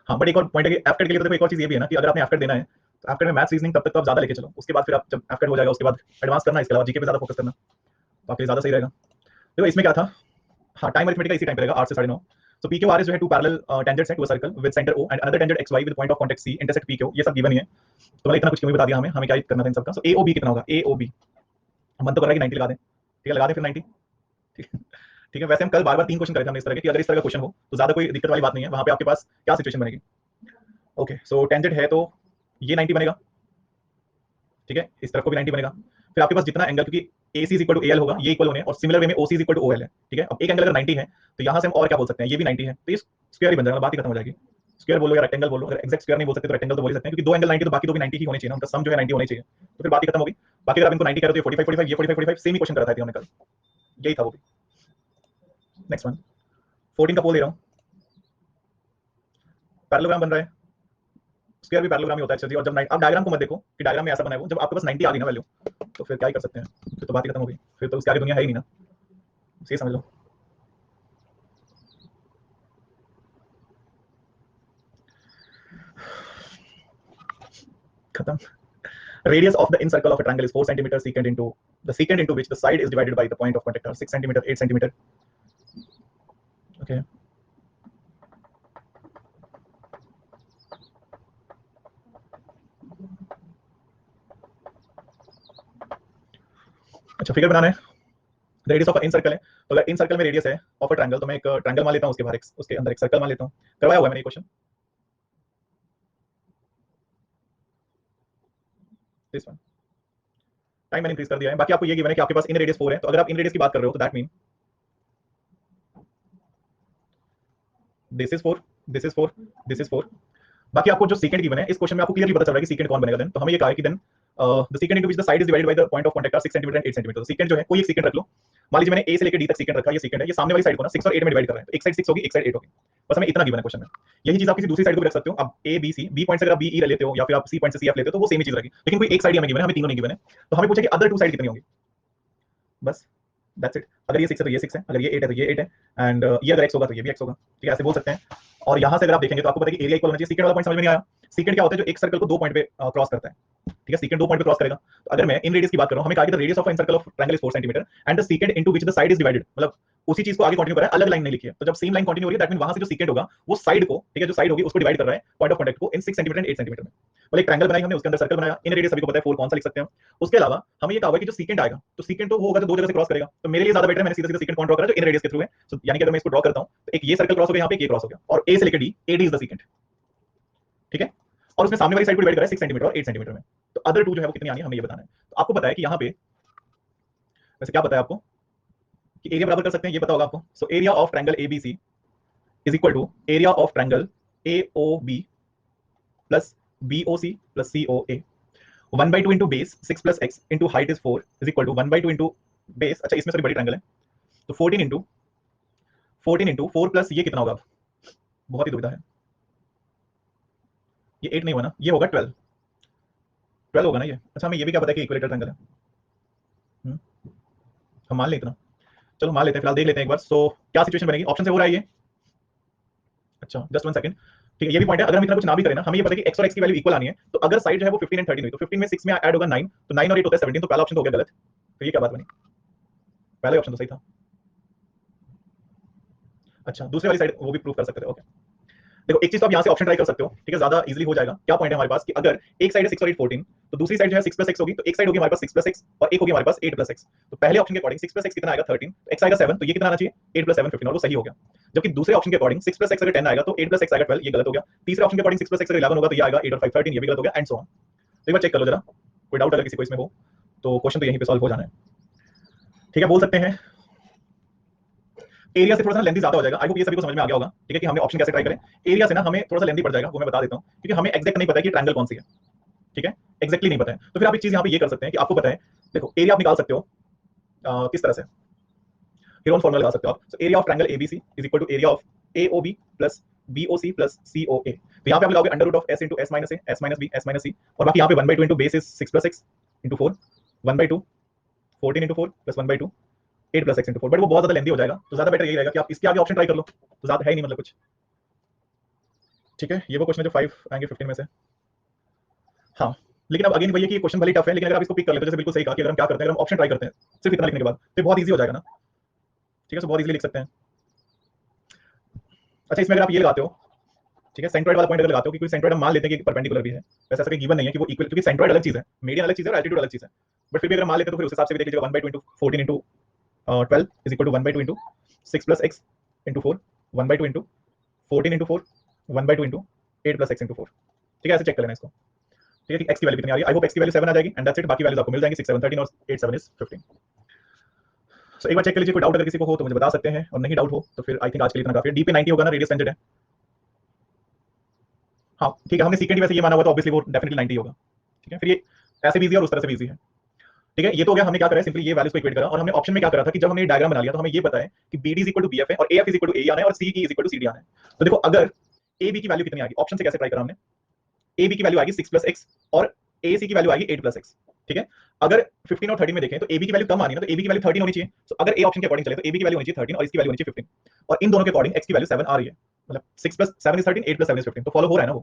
हाँ बट एक और पॉइंट है कि एफटेट के लिए तो देखो एक और चीज ये भी है ना कि अगर आपने एफटेट देना है तो एफटेट में मैथ्स रीजनिंग तब तक तो आप ज्यादा लेके चलो, उसके बाद फिर आप जब एफटेट हो जाएगा उसके बाद एडवांस करना, इसके अलावा जीके पे ज्यादा फोकस करना, तो आपके लिए ज्यादा सही रहेगा। देखो इसमें क्या था, हाँ टाइम अरिथमेटिक का इसी टाइम पे रहेगा 8 से 9:30। सो पीक्यू आर जो है टू पैरेलल टेंजेंट्स है to a circle with centre O and another tangent XY with point of contact C intersect PQ, ये सब गिवन ही है। तो मैंने इतना कुछ क्यों बता दिया, हमें क्या करना था इन सबका। सो AOB कितना होगा, AOB मन तो कर रहा है कि 90 लगा दें, ठीक है लगा दें फिर 90। ठीक है, ठीक है, वैसे हम कल बार बार 3 क्वेश्चन करे थे हमने इस तरह के, कि अगर इस तरह का क्वेश्चन हो तो ज्यादा कोई दिक्कत वाली बात नहीं है, वहां पे आपके पास क्या सिचुएशन बनेगी। ओके सो टेंजेंट है तो ये 90 बनेगा, ठीक है इस तरफ को भी 90 बनेगा, फिर आपके पास जितना एंगल, क्योंकि AC is equal to AL होगा, ये इक्वल होने हैं, और सिमिलर वे में OC is equal to OL है। ठीक है, अब एक एंगल अगर 90 है तो यहां से हम और क्या बोल सकते हैं, ये भी 90 है, तो ये स्क्वायर ही बन जाएगा, बात ही खत्म हो जाएगी। स्क्वायर बोलो या रेक्टेंगल बोलो, अगर एग्जैक्ट स्क्वायर नहीं बोल सकते तो रेक्टेंगल तो बोल ही सकते हैं, क्योंकि दो एंगल 90 तो बाकी दो भी 90 ही होने चाहिए ना, उनका सम जो है 90 होने चाहिए, तो फिर बात ही खत्म होगी। बाकी अगर आप इनको 90 कह रहे हो तो 45 45 ये 45 45 सेम ही क्वेश्चन करा था हमने कल, यही था वो भी। नेक्स्ट वन 14 का पोल दे रहा हूं, पैरेललोग्राम बन रहा है, स्क्वायर भी पैरेललोग्राम ही होता है। अच्छा जी, और जब आप डायग्राम को मत देखो कि डायग्राम में ऐसा बना है वो, जब आपके पास 90 आ गई ना वैल्यू तो फिर क्या ही कर सकते हैं, फिर तो बात ही खत्म हो गई, फिर तो उसके आगे दुनिया है ही नहीं ना, सही समझ लो। खत्म। Radius of the in circle of a triangle is 4 centimeter secant into the secant into which the side is divided by the point of contact are 6 centimeter 8 centimeter. Okay, अच्छा फिगर बनाना है, रेडियस ऑफ इन सर्कल है, तो अगर इन सर्कल में रेडियस है ऑफ अ ट्रायंगल तो मैं एक ट्रायंगल मान लेता हूं, उसके बाहर उसके अंदर एक सर्कल मान लेता हूं। करवाया हुआ है मैंने ये क्वेश्चन, दिस वन। टाइम मैंने इंक्रीज कर दिया है। बाकी आपको ये गिवन है कि आपके पास इन रेडियस 4 है, तो अगर आप इन रेडियस की बात कर रहे हो तो that mean this is 4, this is 4, this is 4। बाकी आपको जो सीकेंड गिवन है इस क्वेश्चन में आपको क्लियरली पता चल रहा है कि सीकेंड कौन बनेगा। देन तो हमें ये कहा है कि then the second into which the side is divided by the point of contact are 6 centimetre and 8 centimetre. तो सीकेंड जो है कोई एक सीकेंड रख लो, मान लीजिए मैंने ए से लेकर डी तक सीकेंड रखा, ये सीकेंड है, ये सामने वाली साइड को ना 6 और 8 में डिवाइड कर रहा है, तो एक साइड 6 होगी एक साइड 8 होगी। बस हमें इतना गिवन है क्वेश्चन में। यही चीज आप किसी दूसरी साइड को भी रख सकते हो। अब A B C, B point से अगर आप बी ई लेते हो या फिर आप सी पॉइंट से सी एफ लेते हो तो वो सेम ही चीज रहेगी, लेकिन कोई एक साइड हमें गिवन है, हमें तीनों नहीं गिवन है। तो हमें पूछा कि अदर टू साइड कितनी होंगी, बस दैट्स इट। अगर ये 6 है तो ये 6 है, अगर ये 8 है तो ये 8 है, एंड ये अगर x होगा तो ये भी x होगा। ठीक है, ऐसे बोल सकते हैं। और यहां से अगर आप देखेंगे तो आपको पता है कि एरिया इक्वल होना चाहिए। सीकेंड वाला पॉइंट समझ में नहीं आया। सीकेंड क्या होता है, जो एक सर्कल को 2 पॉइंट पे क्रॉस करता है। ठीक है, सीकेंड 2 पॉइंट पे क्रॉस करेगा। तो अगर मैं इन रेडियस की बात कर रहा हूं, हमें कहा कि the radius of in circle of triangle is 4 centimetre and the second into which the side is divided, मतलब उसी चीज को आगे कंटिन्यू कर रहा है, अलग लाइन नहीं लिखी है। तो जब सेम लाइन कंटिन्यू हो रही है दैट मीन वहां से जो सीकेंड होगा वो साइड को, ठीक है, जो साइड होगी उसको डिवाइड कर रहा है पॉइंट ऑफ कांटेक्ट को इन 6 सेंटीमीटर एंड 8 सेंटीमीटर में। मतलब एक ट्रायंगल बनाई हमने, उसके अंदर सर्कल बनाया, इन रेडियस सभी को पता है 4 कौन सा लिख सकते हैं। उसके अलावा हमें ये कहा हुआ है कि जो सीकेंड आएगा तो सीकेंड तो वो होगा जो दो जगह से क्रॉस करेगा। तो मेरे लिए ज्यादा बेटर है मैंने सीधा सीधा सीकेंड कौन ड्रॉ करा जो इन रेडियस के थ्रू है। सो यानी कि अगर मैं इसको ड्रॉ करता हूं तो एक ये सर्कल क्रॉस हो गया, यहां पे एक ये क्रॉस हो गया, और ए से लेकर D, A D is the सीकेंड। ठीक है, और उसमें सामने वाली साइड को डिवाइड करा है 6 सेंटीमीटर और 8 सेंटीमीटर में। तो अदर टू जो है वो कितनी आनी है हमें ये बताना है। तो आपको पता है कि यहाँ पे वैसे क्या पता है आपको कि एरिया बराबर कर सकते हैं, ये पता होगा आपको। So area of triangle ABC is equal to area of triangle AOB plus BOC plus COA. 1/2 into base 6 plus x into height is 4 is equal to 1/2 into base, अच्छा इसमें सॉरी बड़ी ट्रायंगल है तो 14 इंटू 4 प्लस ये कितना होगा, अब बहुत ही दुविधा है। ये 8 नहीं होगा ना, ये होगा 12 होगा ना ये। अच्छा हमें ये भी क्या पता है कि इक्विलेटरल ट्रायंगल है, हम मान लें इतना, चलो मान लेते हैं, फिलहाल देख लेते हैं एक बार। सो क्या सिचुएशन बनेगी, ऑप्शन से हो रहा है ये। अच्छा जस्ट 1 सेकंड, ठीक है, ये भी पॉइंट है। अगर हम इतना कुछ ना भी करें ना, हमें ये पता है कि x और x की वैल्यू इक्वल आनी है। तो अगर साइड जो है वो 15 एंड 13 हुई तो 15 में 6 में ऐड होगा 9, तो 9 और 8 होता है 17, तो पहला ऑप्शन तो हो गया गलत। तो ये क्या बात बनी, पहला ऑप्शन तो सही था। अच्छा दूसरी वाली साइड वो भी प्रूव कर सकते थे, ओके। देखो एक चीज तो आप यहाँ से ऑप्शन ट्राई कर सकते हो, ठीक है, ज्यादा इजीली हो जाएगा। क्या पॉइंट है हमारे पास कि अगर एक साइड है 6 और 8 14, तो दूसरी साइड जो है 6 प्लस x होगी, तो एक साइड होगी हमारे पास 6 प्लस x और एक होगी हमारे पास 8 प्लस x। तो पहले ऑप्शन के अकॉर्डिंग 6 प्लस x कितना आएगा 13, तो x आएगा 7, तो ये कितना आना चाहिए 8 प्लस 7 15, और वो सही हो गया। जबकि दूसरे ऑप्शन के अकॉर्डिंग 6 प्लस x अगर 10 आएगा तो 8 प्लस x आएगा 12, ये गलत हो गया। तीसरे ऑप्शन के अकॉर्डिंग 6 प्लस x अगर 11 होगा तो ये आएगा 8 और 5 13, ये भी गलत हो गया, एंड सो ऑन। तो एक बार चेक कर लो जरा, कोई डाउट अगर किसी को इसमें हो तो क्वेश्चन तो यहीं पे सॉल्व हो जाना है। ठीक है, बोल सकते हैं एरिया से थोड़ा सा लेंथी ज्यादा हो जाएगा। आई होप ये सभी को समझ में आ गया होगा, ठीक है, कि हमने ऑप्शन कैसे ट्राई करें। एरिया से ना हमें थोड़ा सा लेंथी पड़ जाएगा, वो मैं बता देता हूं, क्योंकि हमें एग्जैक्ट नहीं पता है कि ट्रायंगल कौन सी है। ठीक है, एग्जैक्टली नहीं पता है। तो फिर आप एक चीज यहाँ पे ये कर सकते हैं कि आपको पता है, देखो एरिया आप निकाल सकते हो किस तरह से, फिर फॉर्मूला लगा सकते हो आप। So area of triangle ABC is equal to area of AOB plus BOC plus COA. तो यहाँ पे आप लगाओगे under root of S into S minus A, S minus B, S minus C, और बाकी यहाँ पे 1/2 into base is 6 plus x into 4, 1/2 14 into 4 plus 1/2 8 plus x into 4। But वो बहुत ज्यादा लेंदी हो जाएगा, तो ज्यादा बेटर यही रहेगा कि आप इसके आगे ऑप्शन ट्राई कर लो, तो ज्यादा है ही नहीं मतलब कुछ। ठीक है, ये वो क्वेश्चन है जो 5 आएंगे 15 में से। हाँ लेकिन अब अगेन वही है कि ये क्वेश्चन भले टफ है, लेकिन अगर आप इसको पिक कर लेते हो, जैसे बिल्कुल सही कहा कि अगर हम क्या करते हैं, अगर हम ऑप्शन ट्राई करते हैं सिर्फ इतना लिखने के बाद, तो बहुत ईजी हो जाएगा ना। ठीक है, सो बहुत ईजिली लिख सकते हैं। अच्छा इसमें अगर आप ये लगाते हो, ठीक है, सेंट्रोइड वाला पॉइंट अगर लगाते हो कि कोई सेंट्रोइड हम मान लेते हैं कि परपेंडिकुलर भी है, वैसे ऐसा कोई गिवन नहीं है कि वो इक्वल, क्योंकि सेंट्रोइड अलग चीज है, मीडियन अलग चीज है और एल्टीट्यूड अलग चीज है। बट फिर भी अगर मान लेते हैं तो फिर उस हिसाब से भी देख लीजिएगा 1/2 14 into 12 is equal to 1/2 into 6 plus x into 4, 1/2 into 14 into 4, 1/2 into 8 plus x into 4। ठीक है, ऐसे चेक कर लेना इसको। ठीक है कि एक्स की वैल्यू कितनी आ रही है। आई होप एक्स की वैल्यू 7 आ जाएगी एंड दैट्स इट। बाकी वैल्यूज आपको मिल जाएंगी, 6 7 13 और 8 7 इज 15। सो एक बार चेक कर लीजिए, कोई डाउट अगर किसी को हो तो मुझे बता सकते हैं, और नहीं डाउट हो तो फिर आई थिंक आज के लिए इतना काफी है। डी पे 90 होगा ना, रेडियस टेंजेंट है। हाँ ठीक है, हमने सीकेंड वैसे ये माना हुआ तो ऑब्वियसली वो डेफिनेटली 90 होगा। ठीक है, फिर ये ऐसे भी इजी और उस तरह से भी इजी है। ठीक है, ये तो हो गया, हमने क्या करा है, सिंपली ये वैल्यूज को इक्वेट करा, और हमने ऑप्शन में क्या करा था कि जब हमने डायग्राम बना लिया तो हमें ये पता है कि BD is equal to BF है और AF is equal to AE आना है और CE is equal to CD आना है। तो देखो अगर AB की वैल्यू कितनी आएगी, ऑप्शन से कैसे ट्राई करा हमने, AB की वैल्यू आएगी 6 प्लस एक्स और AC की वैल्यू आएगी 8 प्लस एक्स। ठीक है, अगर 15 और 13 में देखें तो AB की वैल्यू कम आनी है ना, तो AB की वैल्यू 13 होनी चाहिए। तो अगर A ऑप्शन के अकॉर्डिंग चले तो AB की वैल्यू होनी चाहिए 13 और इसकी वैल्यू होनी चाहिए 15, और इन दोनों के अकॉर्डिंग x की वैल्यू 7 आ रही है, मतलब 6 प्लस 7 इज 13, 8 प्लस 7 इज 15, तो फॉलो हो रहा है ना वो।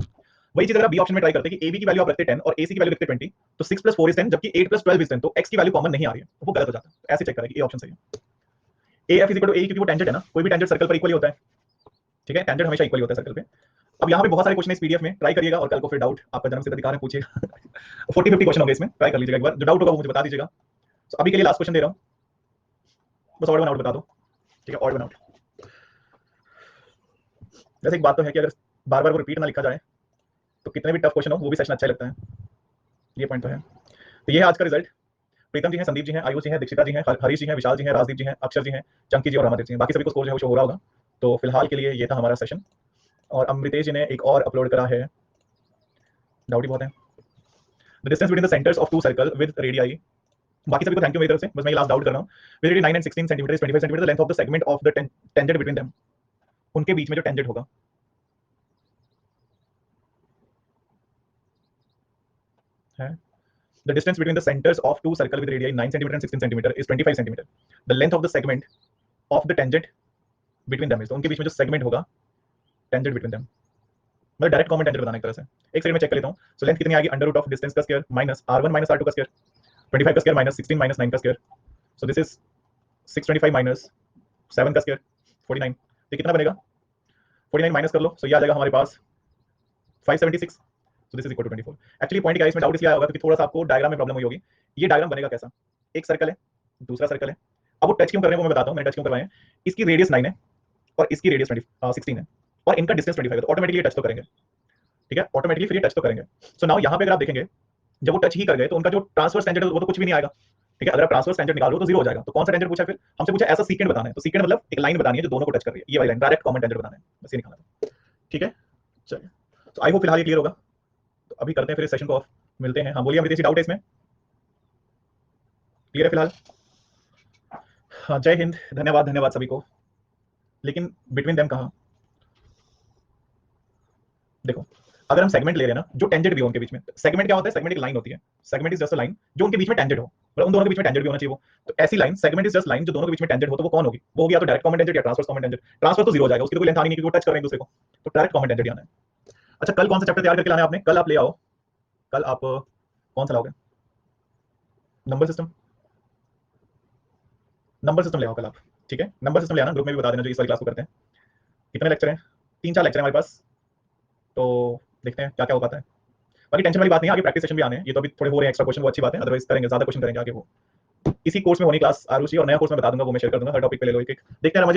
वही चीज अगर आप बी ऑप्शन में ट्राई करते हैं कि AB की वैल्यू आप रखते 10 और AC की वैल्यू रखते 20, तो 6 प्लस 4 इज 10, जबकि 8 प्लस 12 इज 10, तो x की वैल्यू कॉमन नहीं आ रही है, तो वो गलत हो जाता है। तो ऐसे चेक करें कि ये ऑप्शन सही है। AF is equal to AE, क्योंकि वो टेंजेंट है ना, कोई भी टेंजेंट सर्कल पर इक्वली होता है। ठीक है, टेंजेंट हमेशा इक्वली होता है सर्कल पे। अब यहाँ पे बहुत सारे क्वेश्चन इस पीडीएफ में, ट्राई करिएगा और कल को फिर डाउट आपका जन्म सिद्ध अधिकार है, पूछिएगा। 40-50 क्वेश्चन होंगे इसमें, ट्राई कर लीजिएगा एक बार, जो डाउट होगा वो मुझे बता दीजिएगा। So, अभी के लिए लास्ट क्वेश्चन दे रहा हूँ, बस ऑड वन आउट बता दो, ठीक है, ऑड वन आउट। वैसे एक बात तो है कि अगर बार बार वो रिपीट ना लिखा जाए तो कितने भी टफ क्वेश्चन हो वो भी सेशन अच्छा लगता है, ये पॉइंट तो है। तो ये है आज का रिजल्ट। प्रीतम जी हैं, संदीप जी हैं, आयुष जी हैं, दीक्षिता जी हैं, हरीश जी हैं, विशाल जी हैं, राजदीप जी हैं, अक्षर जी हैं, चंकी जी और रामादेव जी हैं। बाकी सभी को स्कोर जो है वो शो हो रहा होगा। तो फिलहाल के लिए ये था हमारा सेशन। और अमृतेश जी ने एक और अपलोड करा है, डाउट ही बहुत है, the distance between the centres of two circle with radii. बाकी सभी को थैंक यू मेरी तरफ से, बस मैं ये लास्ट डाउट कर रहा हूँ। With radius 9 and 16 centimetre is 25 centimetre, the length of the segment of the tangent between them. उनके बीच में जो टेंजेंट होगा है, the distance between the centers of two circle with radii 9 cm and 16 cm is 25 cm. The length of the segment of the tangent between them is, तो उनके बीच में जो सेगमेंट होगा टेंजेंट बिटवीन देम, मतलब डायरेक्ट कॉमन टेंजेंट बताना एक तरह से। एक सेकंड में चेक कर लेता हूं। सो लेंथ कितनी आएगी, अंडर रूट ऑफ डिस्टेंस का square minus r1 minus r2 का स्क्वायर, 25 का स्क्वायर माइनस 16 माइनस 9 का square. So this is 625 minus 7 का स्क्वायर 49। तो कितना बनेगा, 49 माइनस कर लो, सो ये आ जाएगा हमारे पास 576। So this is equal to 24. Actually point क्या है, इसमें डाउट इसलिए आया होगा क्योंकि थोड़ा सा आपको डायग्राम में प्रॉब्लम हुई होगी। ये डायग्राम बनेगा कैसा, एक सर्कल है, दूसरा सर्कल है। अब वो टच क्यों कर रहे हैं वो मैं बताता हूं, मैंने टच क्यों करवाए हैं। इसकी रेडियस 9 है और इसकी रेडियस 16 है और इनका डिस्टेंस 25 है, तो ऑटोमेटिकली टच तो करेंगे, ठीक है, ऑटोमेटिकली फिर ये टच तो करेंगे। सो नाउ यहाँ पे अगर आप देखेंगे जब वो टच ही कर गए तो उनका जो ट्रांसफर टेंजेंट है वो तो कुछ भी नहीं आएगा, ठीक है। अगर आप ट्रांसफर टेंजेंट निकालो तो जीरो हो जाएगा। तो कौन सा टेंजेंट पूछा, फिर हमसे पूछा ऐसा सीकेंट बताना है। तो सीकेंट मतलब एक लाइन बतानी है जो दोनों को टच कर रही है, ये वाली लाइन, डायरेक्ट कॉमन टेंजेंट बताना है, बस ये निकालना था, ठीक है। चलिए, तो आई होप फिलहाल ये क्लियर होगा। तो अभी करते हैं फिर इस सेशन को ऑफ, मिलते हैं। हाँ बोलिए अमृतेश, डाउट है इसमें, क्लियर है फिलहाल? हाँ, जय हिंद, धन्यवाद धन्यवाद सभी को। लेकिन बिटवीन देम कहाँ, देखो अगर हम सेगमेंट ले रहे हैं ना, जो टेंजेंट भी हो उनके बीच में, सेगमेंट क्या होता है, सेगमेंट एक लाइन होती है, segment is just a line जो उनके बीच में टेंजेंट हो, मतलब उन दोनों के बीच में टेंजेंट भी होना चाहिए वो। तो ऐसी line, segment is just line जो दोनों के बीच में टेंजेंट हो, तो वो कौन होगी, वो होगी या तो डायरेक्ट कॉमन टेंजेंट या ट्रांसवर्स कॉमन टेंजेंट। ट्रांसफर तो जीरो हो जाएगा, उसकी तो कोई लेंथ आनी नहीं क्योंकि वो टच कर रहे हैं दूसरे को, तो डायरेक्ट कॉमन टेंजेंट आना है। अच्छा, कल कौन सा चैप्टर तैयार करके लाना है आपने, कल आप ले आओ, कल आप कौन सा लाओगे, नंबर सिस्टम, नंबर सिस्टम ले आओ कल आप, ठीक है। नंबर सिस्टम ले आना, ग्रुप में भी बता देना जो इस वाली क्लास को करते हैं। कितने लेक्चर हैं, 3-4 लेक्चर है हमारे पास, तो देखते हैं क्या क्या हो पाता है। बाकी टेंशन वाली बात नहीं है, आगे प्रैक्टिस सेशन भी आने हैं, ये तो अभी थोड़े हो रहे हैं एक्स्ट्रा क्वेश्चन, वो अच्छी बात है, अदरवाइज करेंगे, ज्यादा क्वेश्चन करेंगे आगे। वो इसी कोर्स में होनी क्लास आरुषि, और नया कोर्स में बता दूंगा, वो मैं शेयर कर दूंगा, हर टॉपिक पे ले लो एक एक, देखते हैं मुझे